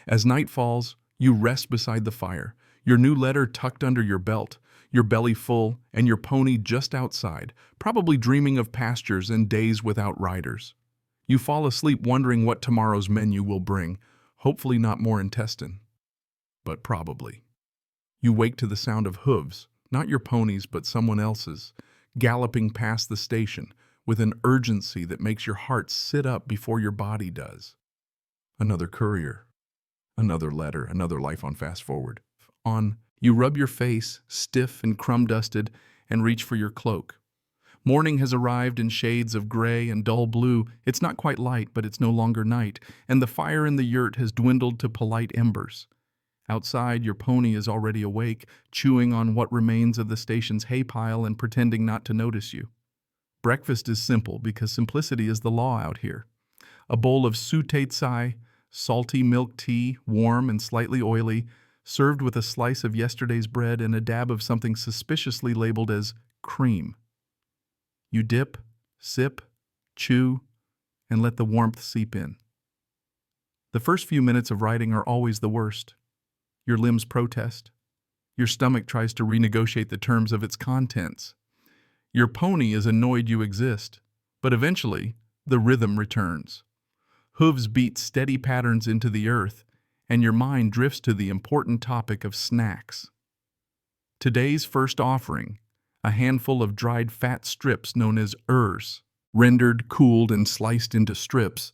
As night falls, You rest beside the fire, your new letter tucked under your belt, your belly full, and your pony just outside, probably dreaming of pastures and days without riders. You fall asleep wondering what tomorrow's menu will bring, hopefully not more intestine, but probably. You wake to the sound of hooves, not your pony's but someone else's, galloping past the station with an urgency that makes your heart sit up before your body does. Another courier, another letter, another life on fast forward. You rub your face, stiff and crumb-dusted, and reach for your cloak. Morning has arrived in shades of gray and dull blue. It's not quite light, but it's no longer night, and the fire in the yurt has dwindled to polite embers. Outside, your pony is already awake, chewing on what remains of the station's hay pile and pretending not to notice you. Breakfast is simple because simplicity is the law out here. A bowl of sutatesai, salty milk tea, warm and slightly oily, served with a slice of yesterday's bread and a dab of something suspiciously labeled as cream. You dip, sip, chew, and let the warmth seep in. The first few minutes of riding are always the worst. Your limbs protest. Your stomach tries to renegotiate the terms of its contents. Your pony is annoyed you exist, but eventually, the rhythm returns. Hooves beat steady patterns into the earth, and your mind drifts to the important topic of snacks. Today's first offering, a handful of dried fat strips known as urs, rendered, cooled, and sliced into strips.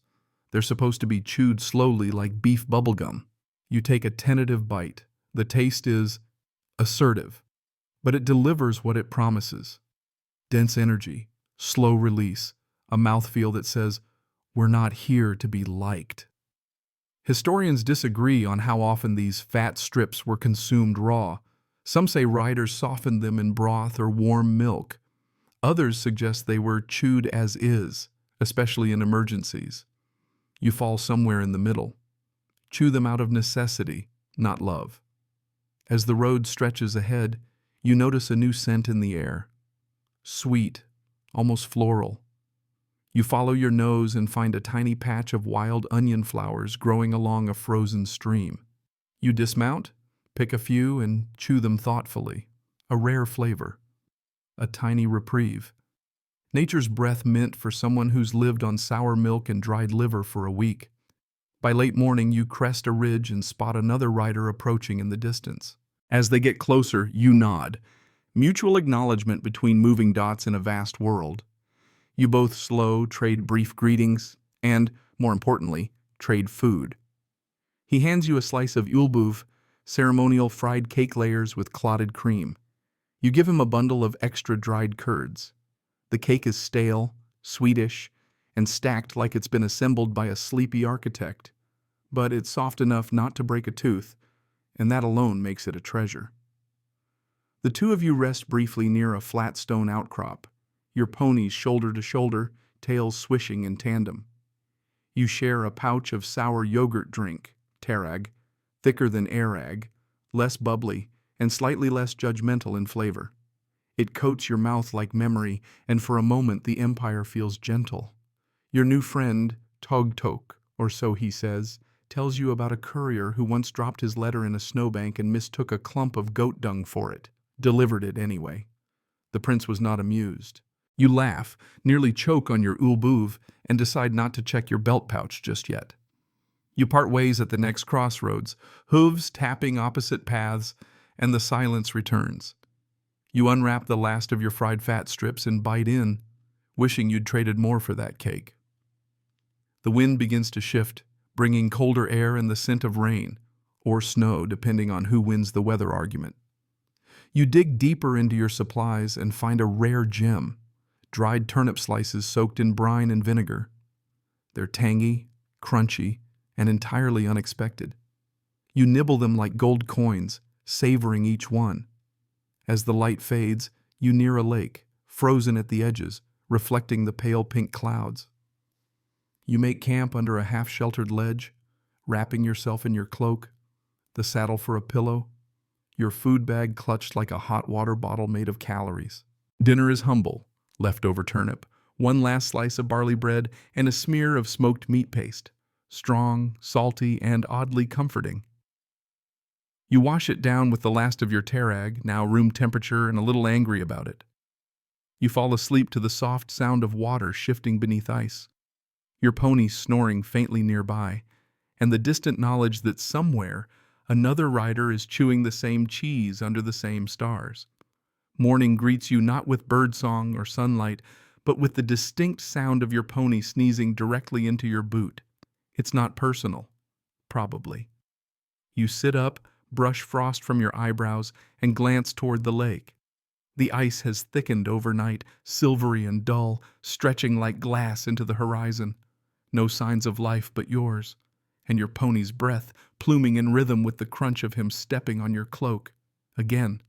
They're supposed to be chewed slowly like beef bubblegum. You take a tentative bite. The taste is assertive, but it delivers what it promises. Dense energy, slow release, a mouthfeel that says, "We're not here to be liked." Historians disagree on how often these fat strips were consumed raw. Some say riders softened them in broth or warm milk. Others suggest they were chewed as is, especially in emergencies. You fall somewhere in the middle. Chew them out of necessity, not love. As the road stretches ahead, you notice a new scent in the air. Sweet, almost floral. You follow your nose and find a tiny patch of wild onion flowers growing along a frozen stream. You dismount, pick a few, and chew them thoughtfully. A rare flavor. A tiny reprieve. Nature's breath meant for someone who's lived on sour milk and dried liver for a week. By late morning, you crest a ridge and spot another rider approaching in the distance. As they get closer, you nod. Mutual acknowledgement between moving dots in a vast world. You both slow, trade brief greetings, and, more importantly, trade food. He hands you a slice of ulbuv, ceremonial fried cake layers with clotted cream. You give him a bundle of extra dried curds. The cake is stale, sweetish, and stacked like it's been assembled by a sleepy architect. But it's soft enough not to break a tooth, and that alone makes it a treasure. The two of you rest briefly near a flat stone outcrop, your ponies shoulder to shoulder, tails swishing in tandem. You share a pouch of sour yogurt drink, tarag, thicker than arag, less bubbly, and slightly less judgmental in flavor. It coats your mouth like memory, and for a moment the empire feels gentle. Your new friend, Togtok, or so he says, tells you about a courier who once dropped his letter in a snowbank and mistook a clump of goat dung for it. Delivered it anyway. The prince was not amused. You laugh, nearly choke on your ulbuv, and decide not to check your belt pouch just yet. You part ways at the next crossroads, hooves tapping opposite paths, and the silence returns. You unwrap the last of your fried fat strips and bite in, wishing you'd traded more for that cake. The wind begins to shift, bringing colder air and the scent of rain, or snow depending on who wins the weather argument. You dig deeper into your supplies and find a rare gem, dried turnip slices soaked in brine and vinegar. They're tangy, crunchy, and entirely unexpected. You nibble them like gold coins, savoring each one. As the light fades, you near a lake, frozen at the edges, reflecting the pale pink clouds. You make camp under a half-sheltered ledge, wrapping yourself in your cloak, the saddle for a pillow, your food bag clutched like a hot water bottle made of calories. Dinner is humble, leftover turnip, one last slice of barley bread, and a smear of smoked meat paste, strong, salty, and oddly comforting. You wash it down with the last of your tarag, now room temperature and a little angry about it. You fall asleep to the soft sound of water shifting beneath ice, your pony snoring faintly nearby, and the distant knowledge that somewhere another rider is chewing the same cheese under the same stars. Morning greets you not with birdsong or sunlight, but with the distinct sound of your pony sneezing directly into your boot. It's not personal, probably. You sit up, brush frost from your eyebrows, and glance toward the lake. The ice has thickened overnight, silvery and dull, stretching like glass into the horizon. No signs of life but yours, and your pony's breath pluming in rhythm with the crunch of him stepping on your cloak. Again,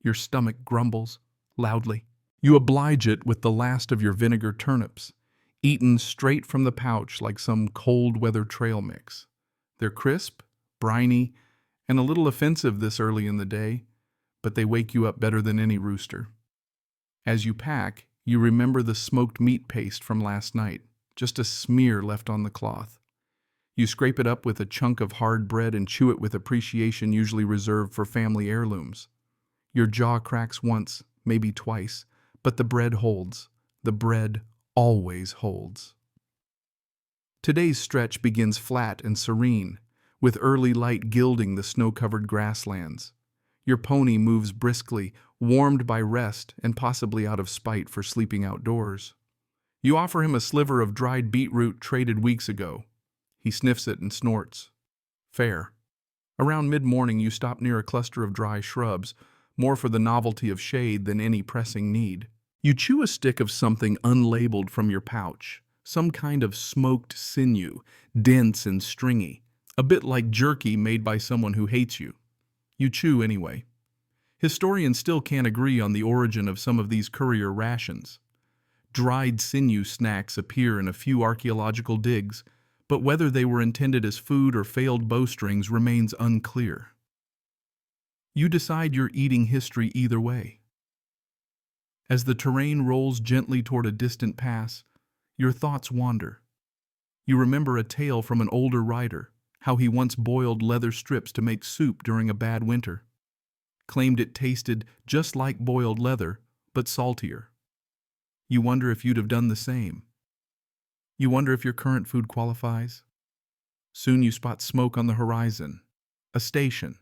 your stomach grumbles loudly. You oblige it with the last of your vinegar turnips, eaten straight from the pouch like some cold-weather trail mix. They're crisp, briny, and a little offensive this early in the day, but they wake you up better than any rooster. As you pack, you remember the smoked meat paste from last night, just a smear left on the cloth. You scrape it up with a chunk of hard bread and chew it with appreciation usually reserved for family heirlooms. Your jaw cracks once, maybe twice, but the bread holds. The bread always holds. Today's stretch begins flat and serene, with early light gilding the snow-covered grasslands. Your pony moves briskly, warmed by rest and possibly out of spite for sleeping outdoors. You offer him a sliver of dried beetroot traded weeks ago. He sniffs it and snorts. Fair. Around mid-morning you stop near a cluster of dry shrubs, more for the novelty of shade than any pressing need. You chew a stick of something unlabeled from your pouch, some kind of smoked sinew, dense and stringy, a bit like jerky made by someone who hates you. You chew anyway. Historians still can't agree on the origin of some of these courier rations. Dried sinew snacks appear in a few archaeological digs, but whether they were intended as food or failed bowstrings remains unclear. You decide you're eating history either way. As the terrain rolls gently toward a distant pass, your thoughts wander. You remember a tale from an older writer, how he once boiled leather strips to make soup during a bad winter. Claimed it tasted just like boiled leather, but saltier. You wonder if you'd have done the same. You wonder if your current food qualifies. Soon you spot smoke on the horizon. A station.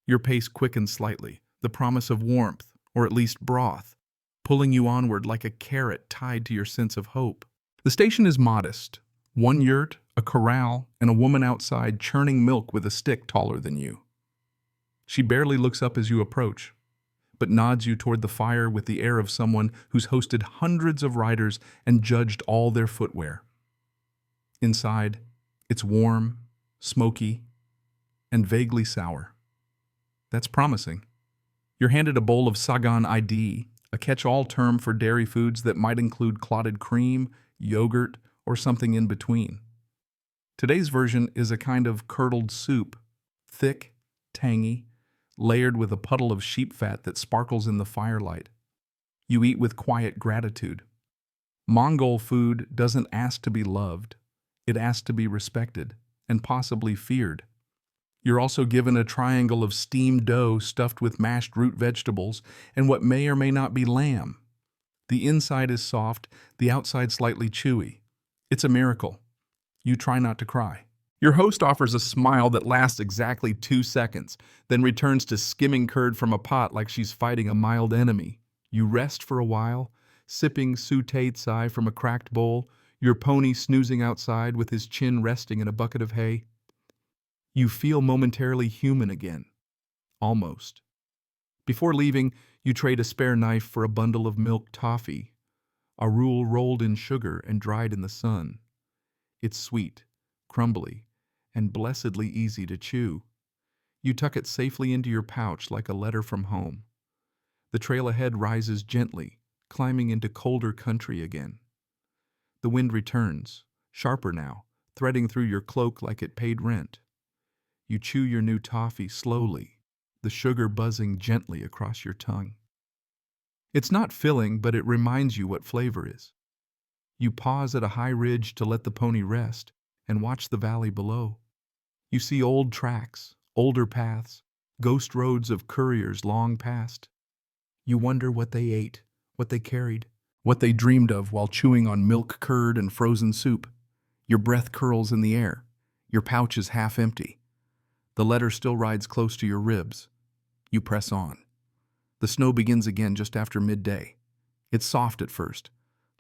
Your pace quickens slightly, the promise of warmth, or at least broth, pulling you onward like a carrot tied to your sense of hope. The station is modest. One yurt, a corral, and a woman outside churning milk with a stick taller than you. She barely looks up as you approach, but nods you toward the fire with the air of someone who's hosted hundreds of riders and judged all their footwear. Inside, it's warm, smoky, and vaguely sour. That's promising. You're handed a bowl of Sagan ID, a catch-all term for dairy foods that might include clotted cream, yogurt, or something in between. Today's version is a kind of curdled soup, thick, tangy, layered with a puddle of sheep fat that sparkles in the firelight. You eat with quiet gratitude. Mongol food doesn't ask to be loved. It asks to be respected, and possibly feared. You're also given a triangle of steamed dough stuffed with mashed root vegetables and what may or may not be lamb. The inside is soft, the outside slightly chewy. It's a miracle. You try not to cry. Your host offers a smile that lasts exactly 2 seconds, then returns to skimming curd from a pot like she's fighting a mild enemy. You rest for a while, sipping sautéed tsai from a cracked bowl, your pony snoozing outside with his chin resting in a bucket of hay. You feel momentarily human again. Almost. Before leaving, you trade a spare knife for a bundle of milk toffee, a rule rolled in sugar and dried in the sun. It's sweet, crumbly, and blessedly easy to chew. You tuck it safely into your pouch like a letter from home. The trail ahead rises gently, climbing into colder country again. The wind returns, sharper now, threading through your cloak like it paid rent. You chew your new toffee slowly, the sugar buzzing gently across your tongue. It's not filling, but it reminds you what flavor is. You pause at a high ridge to let the pony rest and watch the valley below. You see old tracks, older paths, ghost roads of couriers long past. You wonder what they ate, what they carried, what they dreamed of while chewing on milk curd and frozen soup. Your breath curls in the air. Your pouch is half empty. The letter still rides close to your ribs. You press on. The snow begins again just after midday. It's soft at first,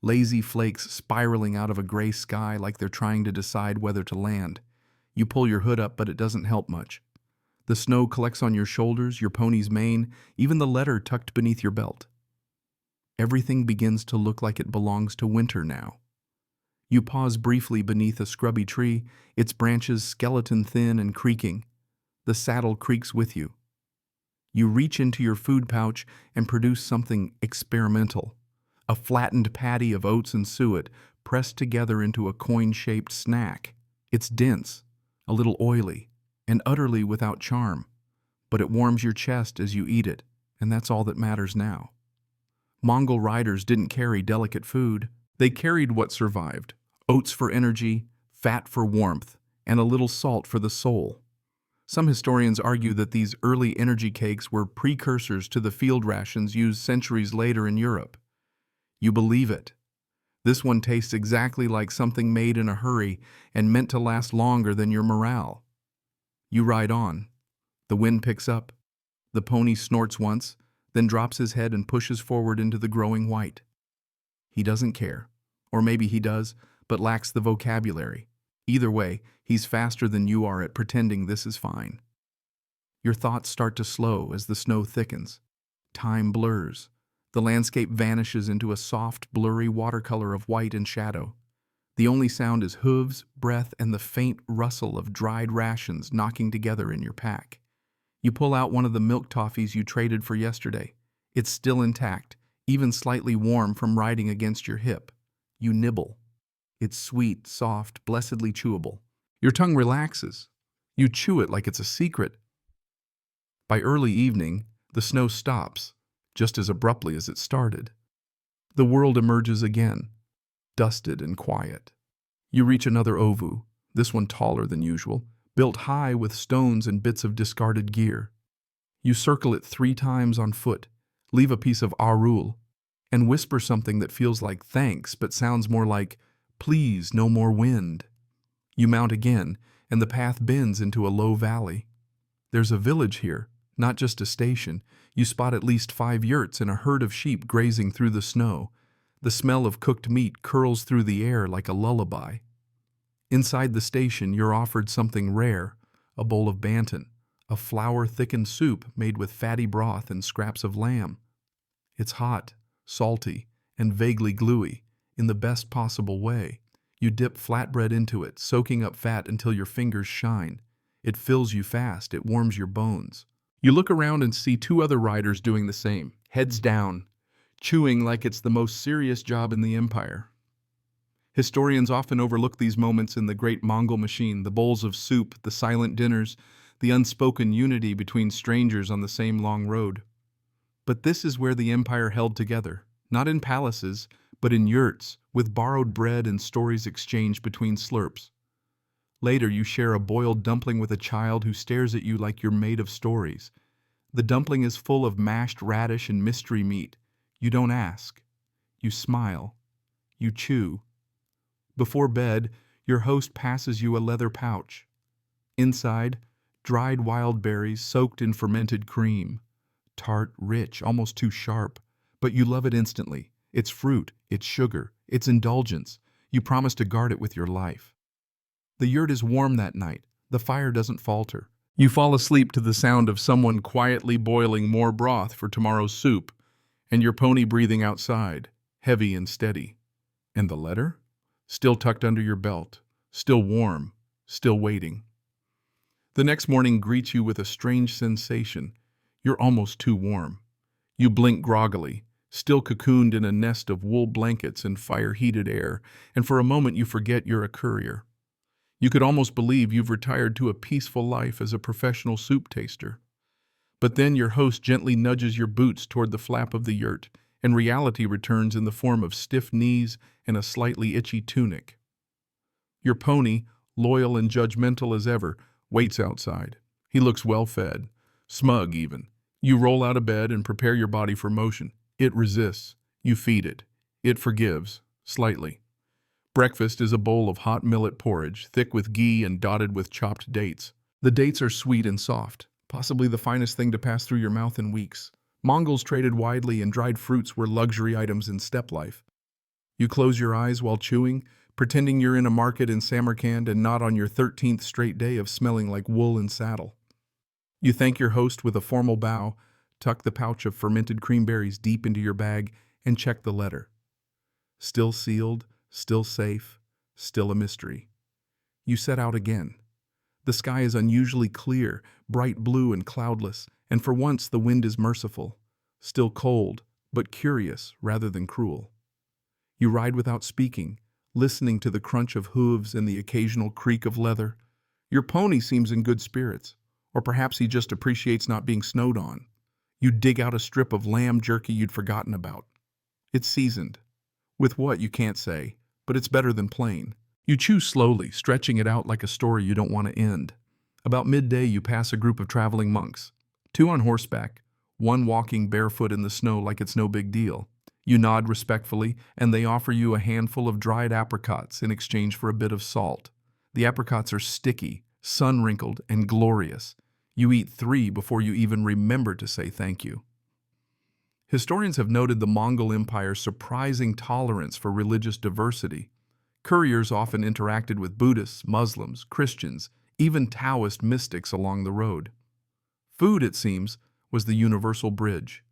lazy flakes spiraling out of a gray sky like they're trying to decide whether to land. You pull your hood up, but it doesn't help much. The snow collects on your shoulders, your pony's mane, even the letter tucked beneath your belt. Everything begins to look like it belongs to winter now. You pause briefly beneath a scrubby tree, its branches skeleton thin and creaking. The saddle creaks with you. You reach into your food pouch and produce something experimental. A flattened patty of oats and suet pressed together into a coin-shaped snack. It's dense, a little oily, and utterly without charm. But it warms your chest as you eat it, and that's all that matters now. Mongol riders didn't carry delicate food. They carried what survived: oats for energy, fat for warmth, and a little salt for the soul. Some historians argue that these early energy cakes were precursors to the field rations used centuries later in Europe. You believe it. This one tastes exactly like something made in a hurry and meant to last longer than your morale. You ride on. The wind picks up. The pony snorts once, then drops his head and pushes forward into the growing white. He doesn't care. Or maybe he does, but lacks the vocabulary. Either way, he's faster than you are at pretending this is fine. Your thoughts start to slow as the snow thickens. Time blurs. The landscape vanishes into a soft, blurry watercolor of white and shadow. The only sound is hooves, breath, and the faint rustle of dried rations knocking together in your pack. You pull out one of the milk toffees you traded for yesterday. It's still intact, even slightly warm from riding against your hip. You nibble. It's sweet, soft, blessedly chewable. Your tongue relaxes. You chew it like it's a secret. By early evening, the snow stops, just as abruptly as it started. The world emerges again, dusted and quiet. You reach another ovu, this one taller than usual, built high with stones and bits of discarded gear. You circle it 3 times on foot, leave a piece of arul, and whisper something that feels like thanks but sounds more like, "Please, no more wind." You mount again, and the path bends into a low valley. There's a village here, not just a station. You spot at least 5 yurts and a herd of sheep grazing through the snow. The smell of cooked meat curls through the air like a lullaby. Inside the station, you're offered something rare, a bowl of bantan, a flour-thickened soup made with fatty broth and scraps of lamb. It's hot, salty, and vaguely gluey, in the best possible way. You dip flatbread into it, soaking up fat until your fingers shine. It fills you fast, it warms your bones. You look around and see 2 other riders doing the same, heads down, chewing like it's the most serious job in the empire. Historians often overlook these moments in the great Mongol machine, the bowls of soup, the silent dinners, the unspoken unity between strangers on the same long road. But this is where the empire held together, not in palaces, but in yurts, with borrowed bread and stories exchanged between slurps. Later, you share a boiled dumpling with a child who stares at you like you're made of stories. The dumpling is full of mashed radish and mystery meat. You don't ask. You smile. You chew. Before bed, your host passes you a leather pouch. Inside, dried wild berries soaked in fermented cream. Tart, rich, almost too sharp. But you love it instantly. It's fruit, it's sugar, it's indulgence. You promise to guard it with your life. The yurt is warm that night. The fire doesn't falter. You fall asleep to the sound of someone quietly boiling more broth for tomorrow's soup, and your pony breathing outside, heavy and steady. And the letter? Still tucked under your belt, still warm, still waiting. The next morning greets you with a strange sensation. You're almost too warm. You blink groggily, still cocooned in a nest of wool blankets and fire-heated air, and for a moment you forget you're a courier. You could almost believe you've retired to a peaceful life as a professional soup taster. But then your host gently nudges your boots toward the flap of the yurt, and reality returns in the form of stiff knees and a slightly itchy tunic. Your pony, loyal and judgmental as ever, waits outside, He looks well-fed, smug even. You roll out of bed and prepare your body for motion. It resists. You feed it. It forgives, slightly. Breakfast is a bowl of hot millet porridge, thick with ghee and dotted with chopped dates. The dates are sweet and soft, possibly the finest thing to pass through your mouth in weeks. Mongols traded widely, and dried fruits were luxury items in steppe life. You close your eyes while chewing, pretending you're in a market in Samarkand and not on your 13th straight day of smelling like wool and saddle. You thank your host with a formal bow, tuck the pouch of fermented creamberries deep into your bag, and check the letter. Still sealed, still safe, still a mystery. You set out again. The sky is unusually clear, bright blue and cloudless, and for once the wind is merciful, still cold, but curious rather than cruel. You ride without speaking, listening to the crunch of hooves and the occasional creak of leather. Your pony seems in good spirits, or perhaps he just appreciates not being snowed on. You dig out a strip of lamb jerky you'd forgotten about. It's seasoned. With what, you can't say, but it's better than plain. You chew slowly, stretching it out like a story you don't want to end. About midday, you pass a group of traveling monks. 2 on horseback, 1 walking barefoot in the snow like it's no big deal. You nod respectfully, and they offer you a handful of dried apricots in exchange for a bit of salt. The apricots are sticky, sun-wrinkled, and glorious. You eat 3 before you even remember to say thank you. Historians have noted the Mongol Empire's surprising tolerance for religious diversity. Couriers often interacted with Buddhists, Muslims, Christians, even Taoist mystics along the road. Food, it seems, was the universal bridge.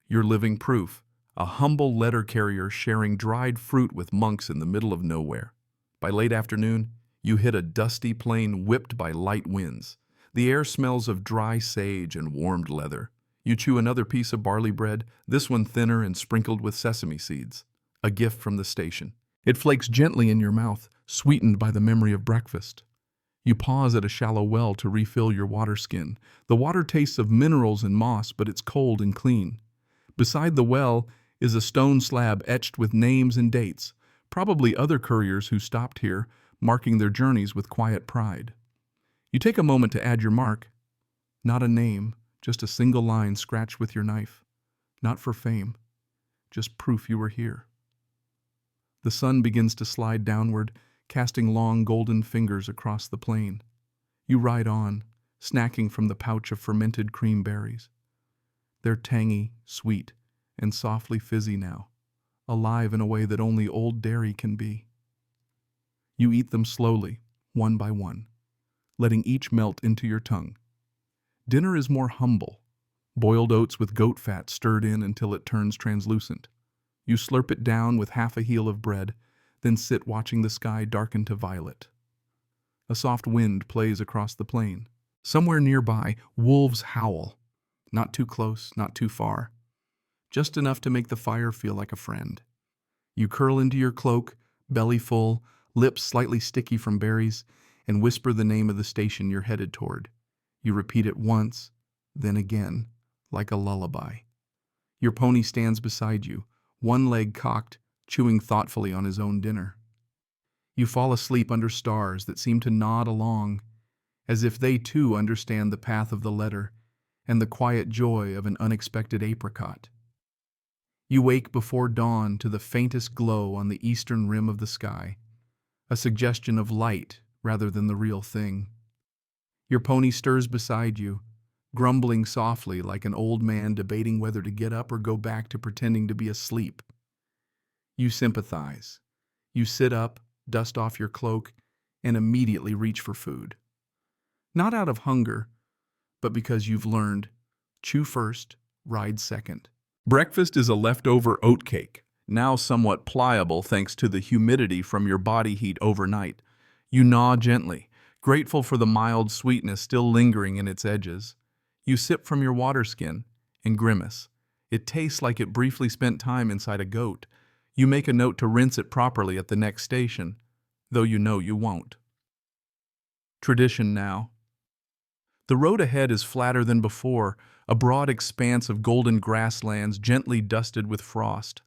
Your living proof, a humble letter carrier sharing dried fruit with monks in the middle of nowhere. By late afternoon, you hit a dusty plain whipped by light winds. The air smells of dry sage and warmed leather. You chew another piece of barley bread, this one thinner and sprinkled with sesame seeds. A gift from the station. It flakes gently in your mouth, sweetened by the memory of breakfast. You pause at a shallow well to refill your water skin. The water tastes of minerals and moss, but it's cold and clean. Beside the well is a stone slab etched with names and dates, probably other couriers who stopped here, marking their journeys with quiet pride. You take a moment to add your mark. Not a name, just a single line scratched with your knife. Not for fame, just proof you were here. The sun begins to slide downward, casting long golden fingers across the plain. You ride on, snacking from the pouch of fermented cream berries. They're tangy, sweet, and softly fizzy now, alive in a way that only old dairy can be. You eat them slowly, one by one, letting each melt into your tongue. Dinner is more humble, boiled oats with goat fat stirred in until it turns translucent. You slurp it down with half a heel of bread, then sit watching the sky darken to violet. A soft wind plays across the plain. Somewhere nearby, wolves howl. Not too close, not too far. Just enough to make the fire feel like a friend. You curl into your cloak, belly full, lips slightly sticky from berries, and whisper the name of the station you're headed toward. You repeat it once, then again, like a lullaby. Your pony stands beside you, one leg cocked, chewing thoughtfully on his own dinner. You fall asleep under stars that seem to nod along, as if they too understand the path of the letter and the quiet joy of an unexpected apricot. You wake before dawn to the faintest glow on the eastern rim of the sky, a suggestion of light rather than the real thing. Your pony stirs beside you, grumbling softly like an old man debating whether to get up or go back to pretending to be asleep. You sympathize. You sit up, dust off your cloak, and immediately reach for food. Not out of hunger, but because you've learned, chew first, ride second. Breakfast is a leftover oat cake, now somewhat pliable thanks to the humidity from your body heat overnight. You gnaw gently, grateful for the mild sweetness still lingering in its edges. You sip from your water skin and grimace. It tastes like it briefly spent time inside a goat. You make a note to rinse it properly at the next station, though you know you won't. Tradition now. The road ahead is flatter than before, a broad expanse of golden grasslands gently dusted with frost.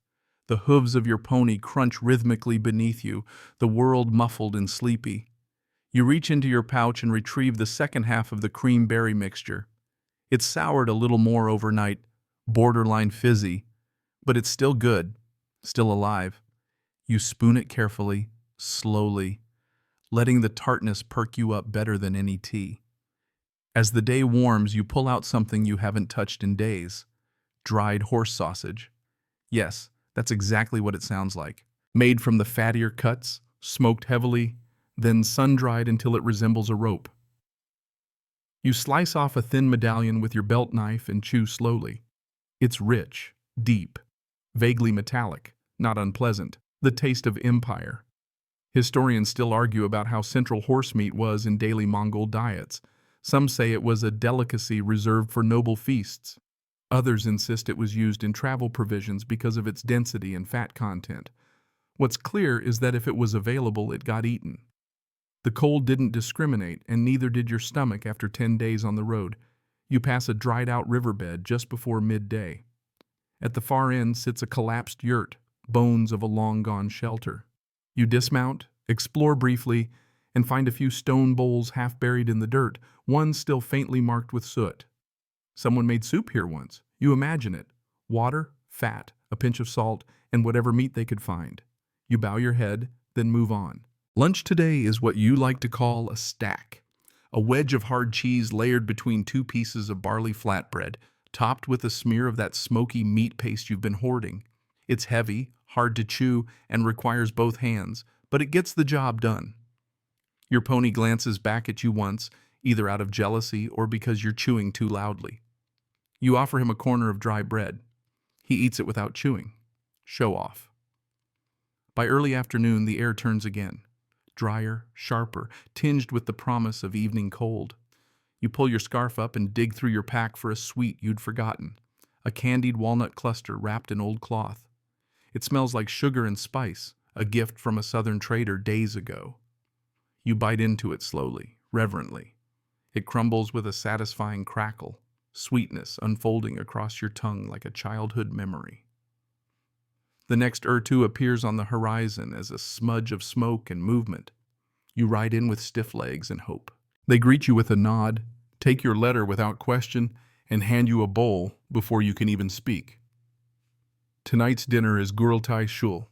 The hooves of your pony crunch rhythmically beneath you, the world muffled and sleepy. You reach into your pouch and retrieve the second half of the cream berry mixture. It's soured a little more overnight, borderline fizzy, but it's still good, still alive. You spoon it carefully, slowly, letting the tartness perk you up better than any tea. As the day warms, you pull out something you haven't touched in days. Dried horse sausage. Yes, that's exactly what it sounds like. Made from the fattier cuts, smoked heavily, then sun-dried until it resembles a rope. You slice off a thin medallion with your belt knife and chew slowly. It's rich, deep, vaguely metallic, not unpleasant, the taste of empire. Historians still argue about how central horse meat was in daily Mongol diets. Some say it was a delicacy reserved for noble feasts. Others insist it was used in travel provisions because of its density and fat content. What's clear is that if it was available, it got eaten. The cold didn't discriminate, and neither did your stomach after 10 days on the road. You pass a dried-out riverbed just before midday. At the far end sits a collapsed yurt, bones of a long-gone shelter. You dismount, explore briefly, and find a few stone bowls half buried in the dirt, one still faintly marked with soot. Someone made soup here once. You imagine it. Water, fat, a pinch of salt, and whatever meat they could find. You bow your head, then move on. Lunch today is what you like to call a stack. A wedge of hard cheese layered between two pieces of barley flatbread, topped with a smear of that smoky meat paste you've been hoarding. It's heavy, hard to chew, and requires both hands, but it gets the job done. Your pony glances back at you once, either out of jealousy or because you're chewing too loudly. You offer him a corner of dry bread. He eats it without chewing. Show off. By early afternoon, the air turns again. Drier, sharper, tinged with the promise of evening cold. You pull your scarf up and dig through your pack for a sweet you'd forgotten. A candied walnut cluster wrapped in old cloth. It smells like sugar and spice, a gift from a southern trader days ago. You bite into it slowly, reverently. It crumbles with a satisfying crackle, sweetness unfolding across your tongue like a childhood memory. The next two appears on the horizon as a smudge of smoke and movement. You ride in with stiff legs and hope. They greet you with a nod, take your letter without question, and hand you a bowl before you can even speak. Tonight's dinner is gurultai shul,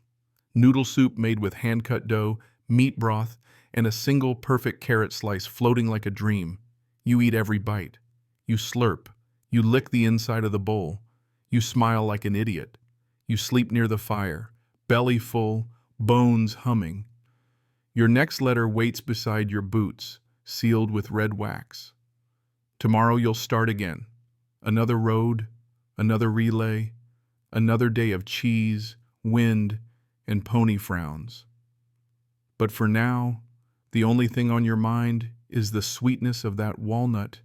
noodle soup made with hand-cut dough, meat broth, and a single perfect carrot slice floating like a dream. You eat every bite. You slurp. You lick the inside of the bowl. You smile like an idiot. You sleep near the fire, belly full, bones humming. Your next letter waits beside your boots, sealed with red wax. Tomorrow you'll start again. Another road, another relay, another day of cheese, wind, and pony frowns. But for now, the only thing on your mind is the sweetness of that walnut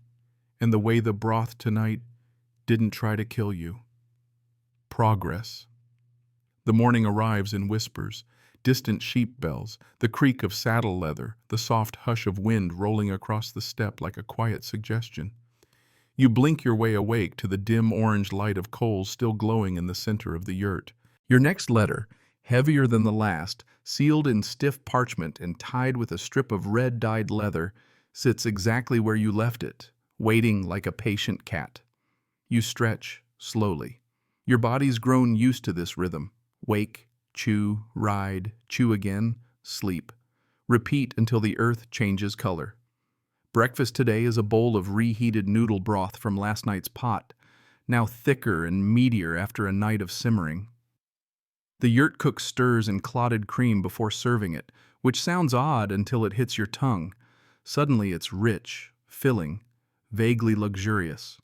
and the way the broth tonight didn't try to kill you. Progress. The morning arrives in whispers, distant sheep bells, the creak of saddle leather, the soft hush of wind rolling across the steppe like a quiet suggestion. You blink your way awake to the dim orange light of coals still glowing in the center of the yurt. Your next letter, heavier than the last, sealed in stiff parchment and tied with a strip of red-dyed leather, sits exactly where you left it, waiting like a patient cat. You stretch, slowly. Your body's grown used to this rhythm. Wake, chew, ride, chew again, sleep. Repeat until the earth changes color. Breakfast today is a bowl of reheated noodle broth from last night's pot, now thicker and meatier after a night of simmering. The yurt cook stirs in clotted cream before serving it, which sounds odd until it hits your tongue. Suddenly it's rich, filling, vaguely luxurious.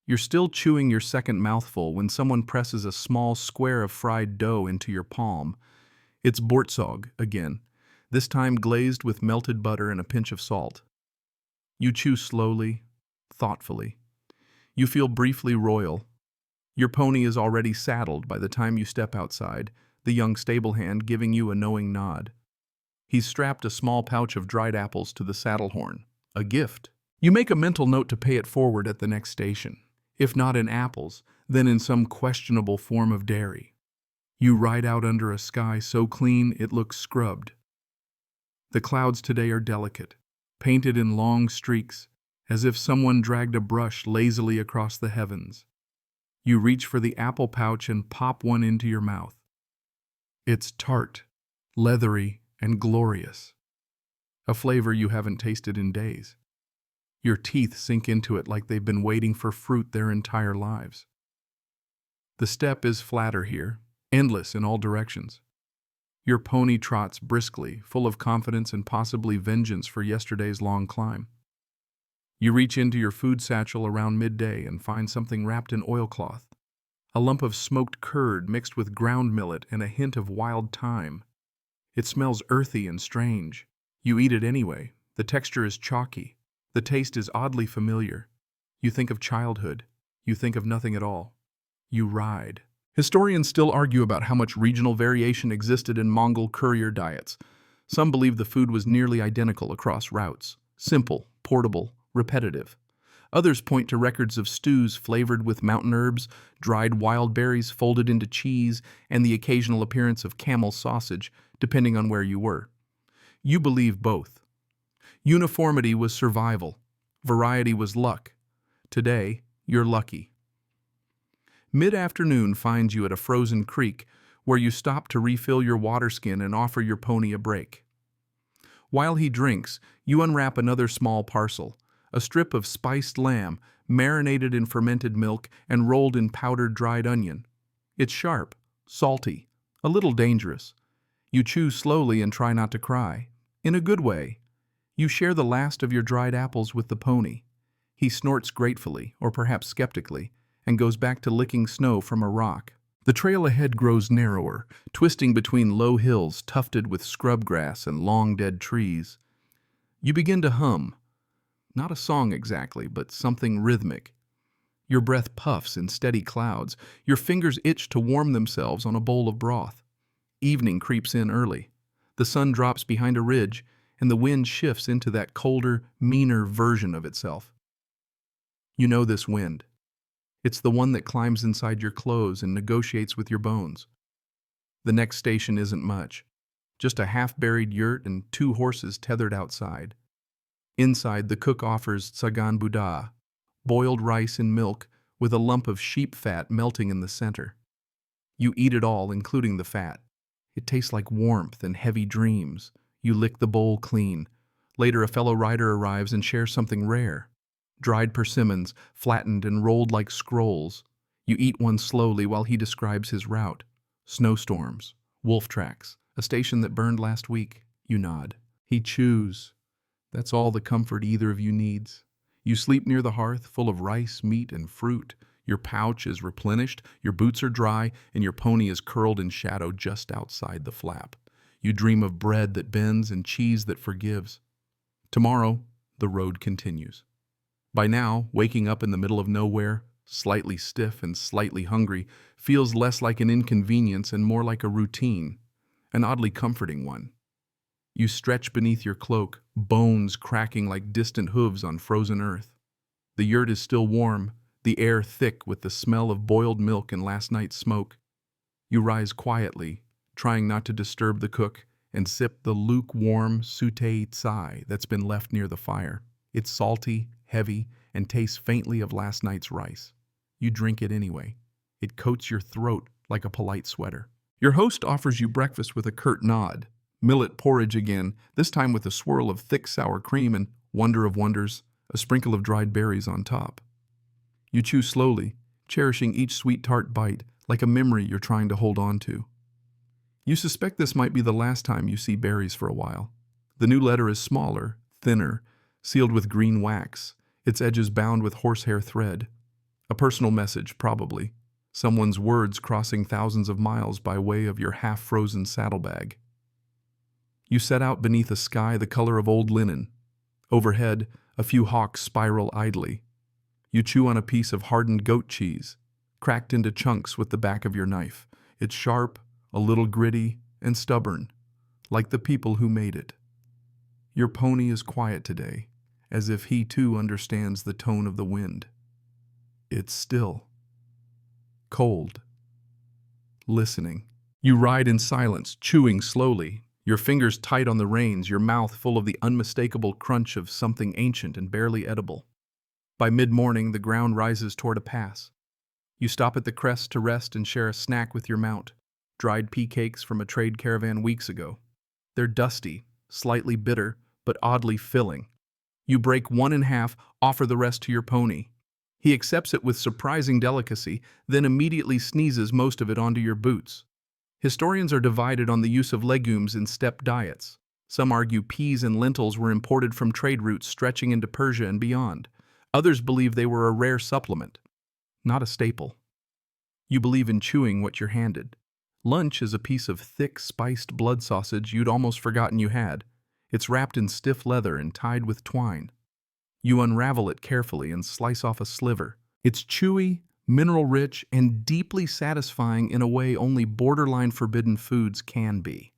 You're still chewing your second mouthful when someone presses a small square of fried dough into your palm. It's bortsog again, this time glazed with melted butter and a pinch of salt. You chew slowly, thoughtfully. You feel briefly royal. Your pony is already saddled by the time you step outside, the young stable hand giving you a knowing nod. He's strapped a small pouch of dried apples to the saddle horn, a gift. You make a mental note to pay it forward at the next station. If not in apples, then in some questionable form of dairy. You ride out under a sky so clean it looks scrubbed. The clouds today are delicate, painted in long streaks, as if someone dragged a brush lazily across the heavens. You reach for the apple pouch and pop one into your mouth. It's tart, leathery, and glorious. A flavor you haven't tasted in days. Your teeth sink into it like they've been waiting for fruit their entire lives. The steppe is flatter here, endless in all directions. Your pony trots briskly, full of confidence and possibly vengeance for yesterday's long climb. You reach into your food satchel around midday and find something wrapped in oilcloth. A lump of smoked curd mixed with ground millet and a hint of wild thyme. It smells earthy and strange. You eat it anyway. The texture is chalky. The taste is oddly familiar. You think of childhood. You think of nothing at all. You ride. Historians still argue about how much regional variation existed in Mongol courier diets. Some believe the food was nearly identical across routes. Simple, portable, repetitive. Others point to records of stews flavored with mountain herbs, dried wild berries folded into cheese, and the occasional appearance of camel sausage, depending on where you were. You believe both. Uniformity was survival. Variety was luck. Today, you're lucky. Mid-afternoon finds you at a frozen creek where you stop to refill your water skin and offer your pony a break. While he drinks, you unwrap another small parcel, a strip of spiced lamb marinated in fermented milk and rolled in powdered dried onion. It's sharp, salty, a little dangerous. You chew slowly and try not to cry. In a good way. You share the last of your dried apples with the pony. He snorts gratefully, or perhaps skeptically, and goes back to licking snow from a rock. The trail ahead grows narrower, twisting between low hills tufted with scrub grass and long dead trees. You begin to hum. Not a song exactly, but something rhythmic. Your breath puffs in steady clouds. Your fingers itch to warm themselves on a bowl of broth. Evening creeps in early. The sun drops behind a ridge, and the wind shifts into that colder, meaner version of itself. You know this wind. It's the one that climbs inside your clothes and negotiates with your bones. The next station isn't much. Just a half-buried yurt and 2 horses tethered outside. Inside, the cook offers tsagan buda, boiled rice in milk with a lump of sheep fat melting in the center. You eat it all, including the fat. It tastes like warmth and heavy dreams. You lick the bowl clean. Later, a fellow rider arrives and shares something rare. Dried persimmons, flattened and rolled like scrolls. You eat one slowly while he describes his route. Snowstorms, wolf tracks, a station that burned last week. You nod. He chews. That's all the comfort either of you needs. You sleep near the hearth, full of rice, meat, and fruit. Your pouch is replenished, your boots are dry, and your pony is curled in shadow just outside the flap. You dream of bread that bends and cheese that forgives. Tomorrow, the road continues. By now, waking up in the middle of nowhere, slightly stiff and slightly hungry, feels less like an inconvenience and more like a routine, an oddly comforting one. You stretch beneath your cloak, bones cracking like distant hooves on frozen earth. The yurt is still warm, the air thick with the smell of boiled milk and last night's smoke. You rise quietly, trying not to disturb the cook, and sip the lukewarm sauté tsai that's been left near the fire. It's salty, heavy, and tastes faintly of last night's rice. You drink it anyway. It coats your throat like a polite sweater. Your host offers you breakfast with a curt nod. Millet porridge again, this time with a swirl of thick sour cream and, wonder of wonders, a sprinkle of dried berries on top. You chew slowly, cherishing each sweet tart bite like a memory you're trying to hold on to. You suspect this might be the last time you see berries for a while. The new letter is smaller, thinner, sealed with green wax, its edges bound with horsehair thread. A personal message, probably. Someone's words crossing thousands of miles by way of your half-frozen saddlebag. You set out beneath a sky the color of old linen. Overhead, a few hawks spiral idly. You chew on a piece of hardened goat cheese, cracked into chunks with the back of your knife. It's sharp, a little gritty, and stubborn, like the people who made it. Your pony is quiet today, as if he too understands the tone of the wind. It's still. Cold. Listening. You ride in silence, chewing slowly, Your fingers tight on the reins, your mouth full of the unmistakable crunch of something ancient and barely edible. By mid-morning, the ground rises toward a pass. You stop at the crest to rest and share a snack with your mount, dried pea cakes from a trade caravan weeks ago. They're dusty, slightly bitter, but oddly filling. You break one in half, offer the rest to your pony. He accepts it with surprising delicacy, then immediately sneezes most of it onto your boots. Historians are divided on the use of legumes in steppe diets. Some argue peas and lentils were imported from trade routes stretching into Persia and beyond. Others believe they were a rare supplement, not a staple. You believe in chewing what you're handed. Lunch is a piece of thick, spiced blood sausage you'd almost forgotten you had. It's wrapped in stiff leather and tied with twine. You unravel it carefully and slice off a sliver. It's chewy, mineral-rich, and deeply satisfying in a way only borderline forbidden foods can be.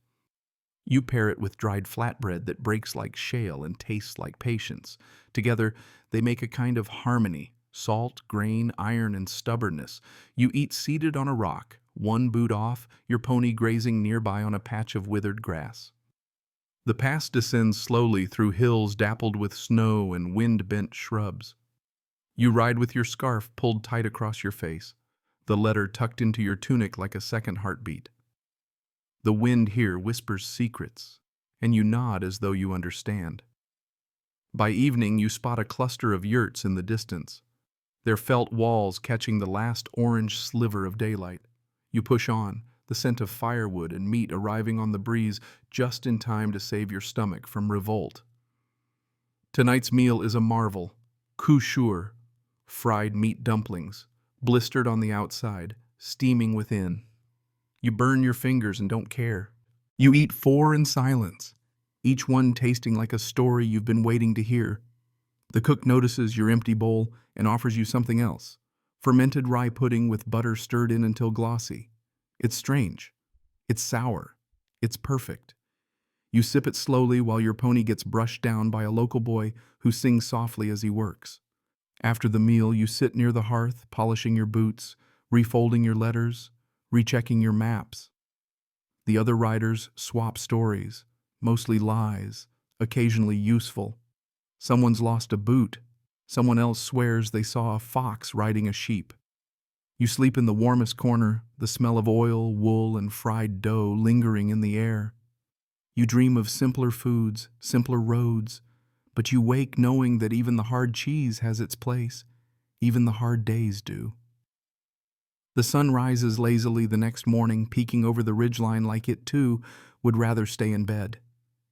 You pair it with dried flatbread that breaks like shale and tastes like patience. Together, they make a kind of harmony: salt, grain, iron, and stubbornness. You eat seated on a rock, one boot off, your pony grazing nearby on a patch of withered grass. The pass descends slowly through hills dappled with snow and wind-bent shrubs. You ride with your scarf pulled tight across your face, the letter tucked into your tunic like a second heartbeat. The wind here whispers secrets, and you nod as though you understand. By evening, you spot a cluster of yurts in the distance, their felt walls catching the last orange sliver of daylight. You push on, the scent of firewood and meat arriving on the breeze just in time to save your stomach from revolt. Tonight's meal is a marvel: courier, fried meat dumplings, blistered on the outside, steaming within. You burn your fingers and don't care. You eat 4 in silence, each one tasting like a story you've been waiting to hear. The cook notices your empty bowl and offers you something else: fermented rye pudding with butter stirred in until glossy. It's strange. It's sour. It's perfect. You sip it slowly while your pony gets brushed down by a local boy who sings softly as he works. After the meal, you sit near the hearth, polishing your boots, refolding your letters, rechecking your maps. The other riders swap stories, mostly lies, occasionally useful. Someone's lost a boot. Someone else swears they saw a fox riding a sheep. You sleep in the warmest corner, the smell of oil, wool, and fried dough lingering in the air. You dream of simpler foods, simpler roads, but you wake knowing that even the hard cheese has its place. Even the hard days do. The sun rises lazily the next morning, peeking over the ridgeline like it, too, would rather stay in bed.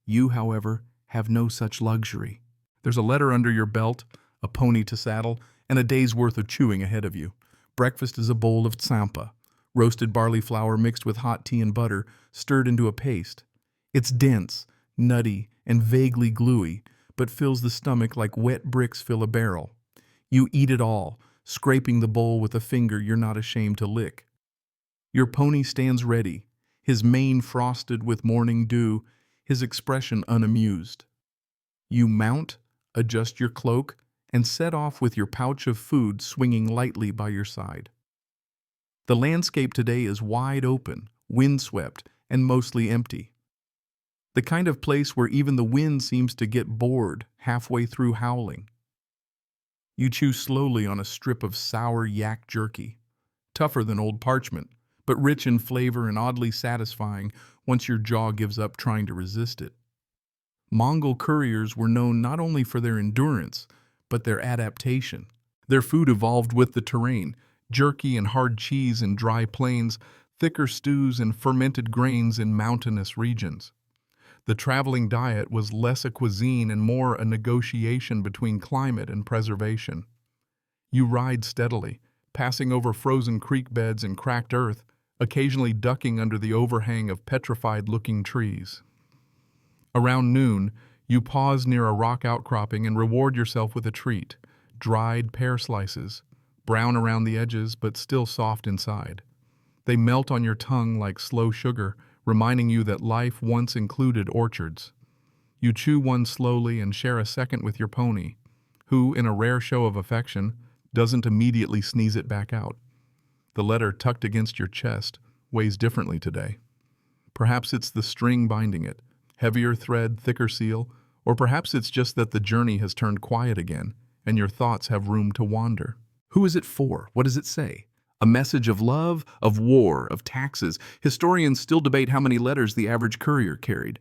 You, however, have no such luxury. There's a letter under your belt, a pony to saddle, and a day's worth of chewing ahead of you. Breakfast is a bowl of tsampa, roasted barley flour mixed with hot tea and butter, stirred into a paste. It's dense, nutty, and vaguely gluey, but fills the stomach like wet bricks fill a barrel. You eat it all, scraping the bowl with a finger you're not ashamed to lick. Your pony stands ready, his mane frosted with morning dew, his expression unamused. You mount, adjust your cloak, and set off with your pouch of food swinging lightly by your side. The landscape today is wide open, windswept, and mostly empty. The kind of place where even the wind seems to get bored halfway through howling. You chew slowly on a strip of sour yak jerky, tougher than old parchment, but rich in flavor and oddly satisfying once your jaw gives up trying to resist it. Mongol couriers were known not only for their endurance, but their adaptation. Their food evolved with the terrain: jerky and hard cheese in dry plains, thicker stews and fermented grains in mountainous regions. The traveling diet was less a cuisine and more a negotiation between climate and preservation. You ride steadily, passing over frozen creek beds and cracked earth, occasionally ducking under the overhang of petrified-looking trees. Around noon, you pause near a rock outcropping and reward yourself with a treat: dried pear slices, brown around the edges but still soft inside. They melt on your tongue like slow sugar, reminding you that life once included orchards. You chew one slowly and share a second with your pony, who, in a rare show of affection, doesn't immediately sneeze it back out. The letter tucked against your chest weighs differently today. Perhaps it's the string binding it, Heavier thread, thicker seal, or perhaps it's just that the journey has turned quiet again, and your thoughts have room to wander. Who is it for? What does it say? A message of love, of war, of taxes. Historians still debate how many letters the average courier carried.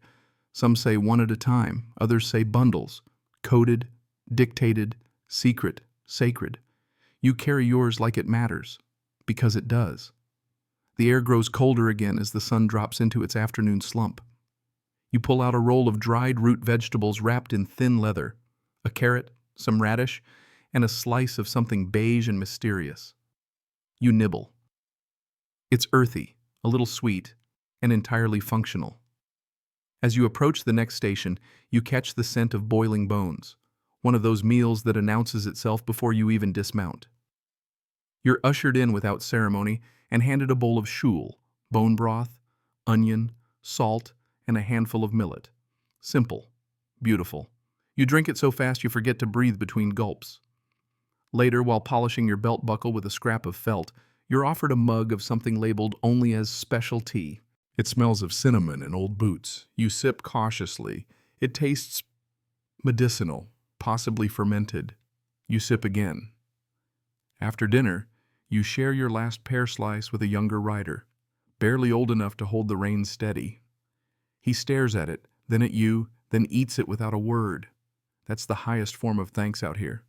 Some say one at a time, others say bundles. Coded, dictated, secret, sacred. You carry yours like it matters, because it does. The air grows colder again as the sun drops into its afternoon slump. You pull out a roll of dried root vegetables wrapped in thin leather, a carrot, some radish, and a slice of something beige and mysterious. You nibble. It's earthy, a little sweet, and entirely functional. As you approach the next station, you catch the scent of boiling bones, one of those meals that announces itself before you even dismount. You're ushered in without ceremony and handed a bowl of shul, bone broth, onion, salt, and a handful of millet. Simple, beautiful. You drink it so fast you forget to breathe between gulps. Later, while polishing your belt buckle with a scrap of felt, you're offered a mug of something labeled only as special tea. It smells of cinnamon and old boots. You sip cautiously. It tastes medicinal, possibly fermented. You sip again. After dinner, you share your last pear slice with a younger rider, barely old enough to hold the reins steady. He stares at it, then at you, then eats it without a word. That's the highest form of thanks out here.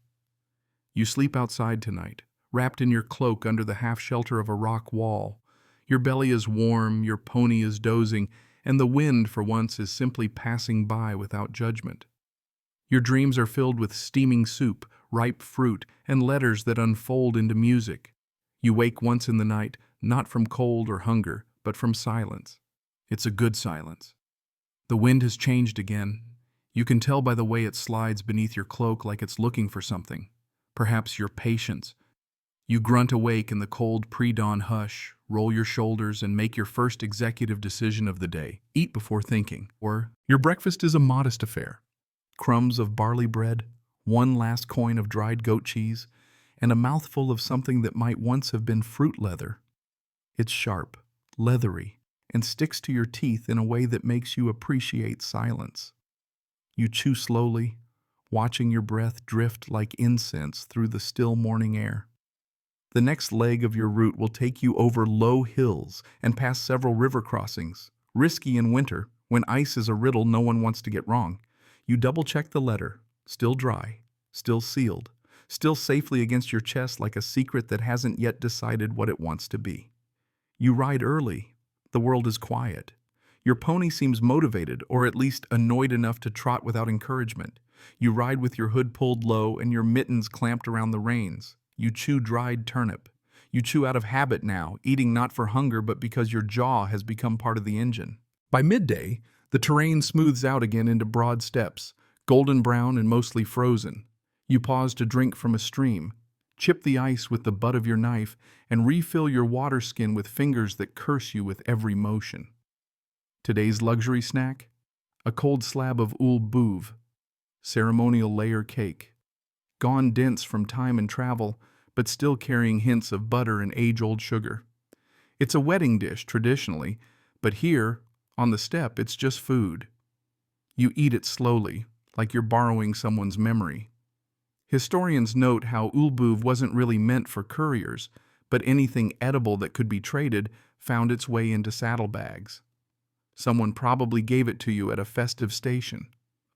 You sleep outside tonight, wrapped in your cloak under the half-shelter of a rock wall. Your belly is warm, your pony is dozing, and the wind, for once, is simply passing by without judgment. Your dreams are filled with steaming soup, ripe fruit, and letters that unfold into music. You wake once in the night, not from cold or hunger, but from silence. It's a good silence. The wind has changed again. You can tell by the way it slides beneath your cloak like it's looking for something. Perhaps your patience. You grunt awake in the cold pre-dawn hush, roll your shoulders, and make your first executive decision of the day. Eat before thinking. Or your breakfast is a modest affair. Crumbs of barley bread, one last coin of dried goat cheese, and a mouthful of something that might once have been fruit leather. It's sharp, leathery, and sticks to your teeth in a way that makes you appreciate silence. You chew slowly, watching your breath drift like incense through the still morning air. The next leg of your route will take you over low hills and past several river crossings, risky in winter, when ice is a riddle no one wants to get wrong. You double-check the letter, still dry, still sealed, still safely against your chest like a secret that hasn't yet decided what it wants to be. You ride early. The world is quiet. Your pony seems motivated, or at least annoyed enough to trot without encouragement. You ride with your hood pulled low and your mittens clamped around the reins. You chew dried turnip. You chew out of habit now, eating not for hunger but because your jaw has become part of the engine. By midday, the terrain smooths out again into broad steps, golden brown and mostly frozen. You pause to drink from a stream, chip the ice with the butt of your knife, and refill your water skin with fingers that curse you with every motion. Today's luxury snack? A cold slab of ul bouv, ceremonial layer cake. Gone dense from time and travel, but still carrying hints of butter and age-old sugar. It's a wedding dish traditionally, but here, on the step, it's just food. You eat it slowly, like you're borrowing someone's memory. Historians note how ul bouv wasn't really meant for couriers, but anything edible that could be traded found its way into saddlebags. Someone probably gave it to you at a festive station,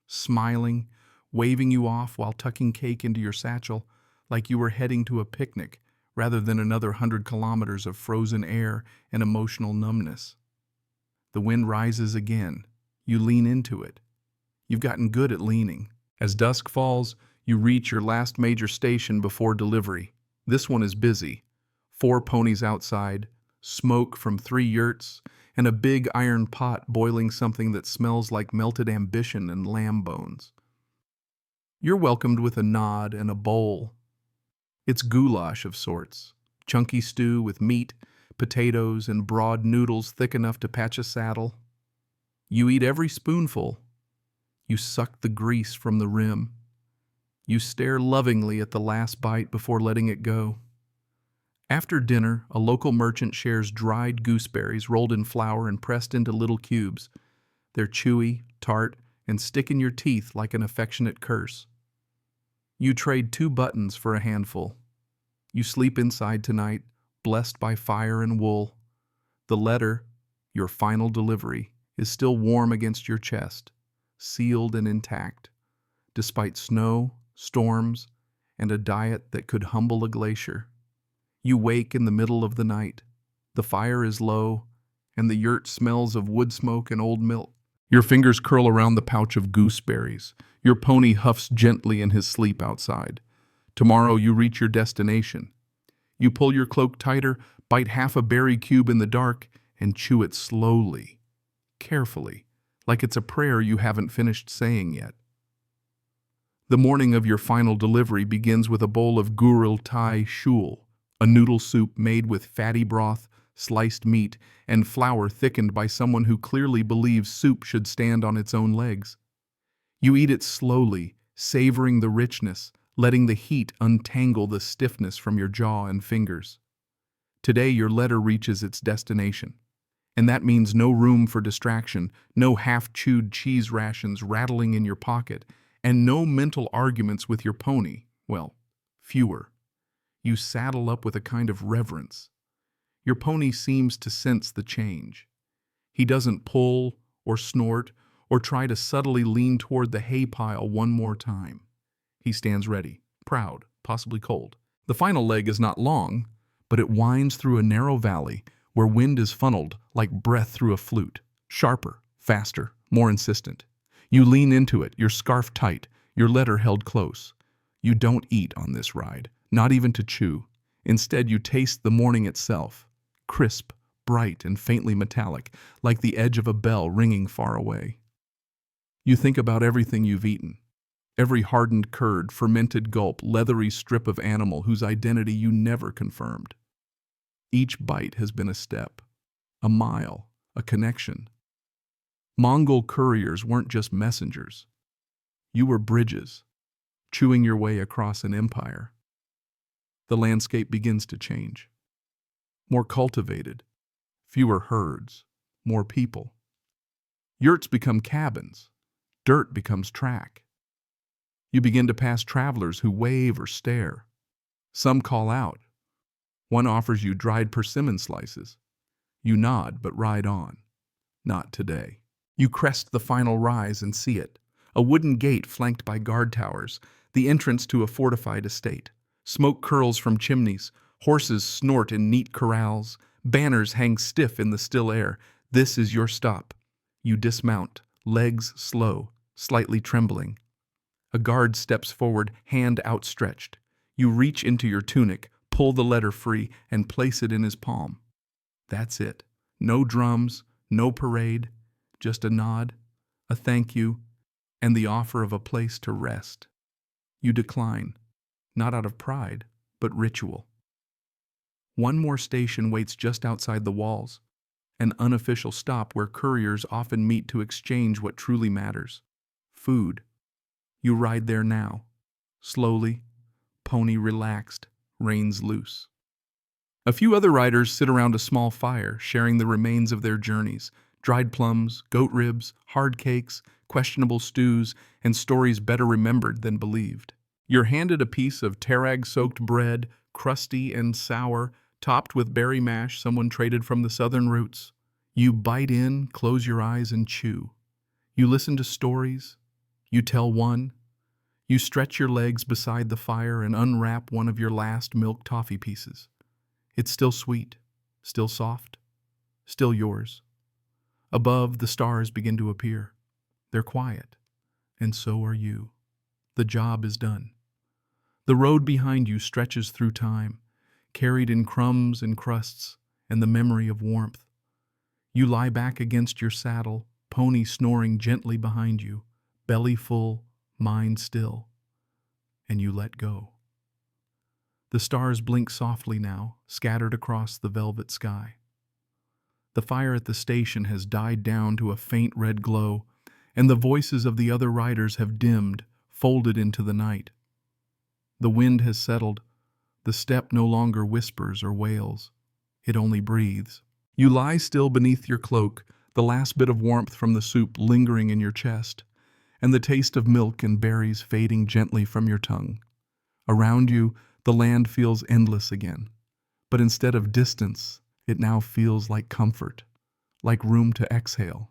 smiling, waving you off while tucking cake into your satchel like you were heading to a picnic rather than another 100 kilometers of frozen air and emotional numbness. The wind rises again. You lean into it. You've gotten good at leaning. As dusk falls, you reach your last major station before delivery. This one is busy. 4 ponies outside, smoke from 3 yurts, and a big iron pot boiling something that smells like melted ambition and lamb bones. You're welcomed with a nod and a bowl. It's goulash of sorts, chunky stew with meat, potatoes, and broad noodles thick enough to patch a saddle. You eat every spoonful. You suck the grease from the rim. You stare lovingly at the last bite before letting it go. After dinner, a local merchant shares dried gooseberries rolled in flour and pressed into little cubes. They're chewy, tart, and stick in your teeth like an affectionate curse. You trade 2 buttons for a handful. You sleep inside tonight, blessed by fire and wool. The letter, your final delivery, is still warm against your chest, sealed and intact, despite snow, storms, and a diet that could humble a glacier. You wake in the middle of the night. The fire is low, and the yurt smells of wood smoke and old milk. Your fingers curl around the pouch of gooseberries. Your pony huffs gently in his sleep outside. Tomorrow you reach your destination. You pull your cloak tighter, bite half a berry cube in the dark, and chew it slowly, carefully, like it's a prayer you haven't finished saying yet. The morning of your final delivery begins with a bowl of gurul Thai shul, a noodle soup made with fatty broth, sliced meat, and flour thickened by someone who clearly believes soup should stand on its own legs. You eat it slowly, savoring the richness, letting the heat untangle the stiffness from your jaw and fingers. Today your letter reaches its destination, and that means no room for distraction, no half-chewed cheese rations rattling in your pocket, and no mental arguments with your pony. Well, fewer. You saddle up with a kind of reverence. Your pony seems to sense the change. He doesn't pull or snort or try to subtly lean toward the hay pile one more time. He stands ready, proud, possibly cold. The final leg is not long, but it winds through a narrow valley where wind is funneled like breath through a flute. Sharper, faster, more insistent. You lean into it, your scarf tight, your letter held close. You don't eat on this ride, not even to chew. Instead, you taste the morning itself, crisp, bright, and faintly metallic, like the edge of a bell ringing far away. You think about everything you've eaten. Every hardened curd, fermented gulp, leathery strip of animal whose identity you never confirmed. Each bite has been a step, a mile, a connection. Mongol couriers weren't just messengers. You were bridges, chewing your way across an empire. The landscape begins to change. More cultivated, fewer herds, more people. Yurts become cabins, dirt becomes track. You begin to pass travelers who wave or stare. Some call out. One offers you dried persimmon slices. You nod but ride on. Not today. You crest the final rise and see it. A wooden gate flanked by guard towers, the entrance to a fortified estate. Smoke curls from chimneys, horses snort in neat corrals, banners hang stiff in the still air. This is your stop. You dismount, legs slow, slightly trembling. A guard steps forward, hand outstretched. You reach into your tunic, pull the letter free, and place it in his palm. That's it. No drums, no parade, just a nod, a thank you, and the offer of a place to rest. You decline, not out of pride, but ritual. One more station waits just outside the walls, an unofficial stop where couriers often meet to exchange what truly matters: food. You ride there now, slowly, pony relaxed, reins loose. A few other riders sit around a small fire, sharing the remains of their journeys: dried plums, goat ribs, hard cakes, questionable stews, and stories better remembered than believed. You're handed a piece of tarag-soaked bread, crusty and sour, topped with berry mash someone traded from the southern roots. You bite in, close your eyes, and chew. You listen to stories. You tell one. You stretch your legs beside the fire and unwrap one of your last milk toffee pieces. It's still sweet, still soft, still yours. Above, the stars begin to appear. They're quiet, and so are you. The job is done. The road behind you stretches through time, carried in crumbs and crusts and the memory of warmth. You lie back against your saddle, pony snoring gently behind you, belly full, mind still, and you let go. The stars blink softly now, scattered across the velvet sky. The fire at the station has died down to a faint red glow, and the voices of the other riders have dimmed, folded into the night. The wind has settled. The steppe no longer whispers or wails. It only breathes. You lie still beneath your cloak, the last bit of warmth from the soup lingering in your chest, and the taste of milk and berries fading gently from your tongue. Around you, the land feels endless again, but instead of distance, it now feels like comfort, like room to exhale.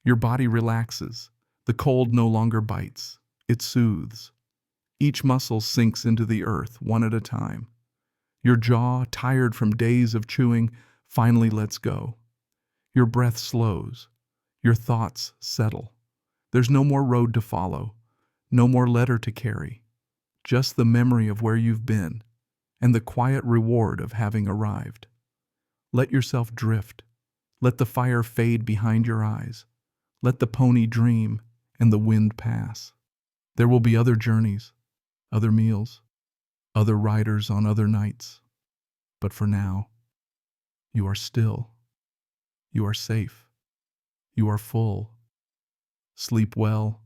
Your body relaxes. The cold no longer bites. It soothes. Each muscle sinks into the earth one at a time. Your jaw, tired from days of chewing, finally lets go. Your breath slows. Your thoughts settle. There's no more road to follow, no more letter to carry, just the memory of where you've been and the quiet reward of having arrived. Let yourself drift. Let the fire fade behind your eyes. Let the pony dream and the wind pass. There will be other journeys, other meals, other riders on other nights. But for now, you are still. You are safe. You are full. Sleep well.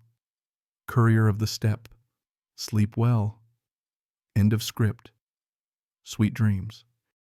Courier of the steppe. Sleep well. End of script. Sweet dreams.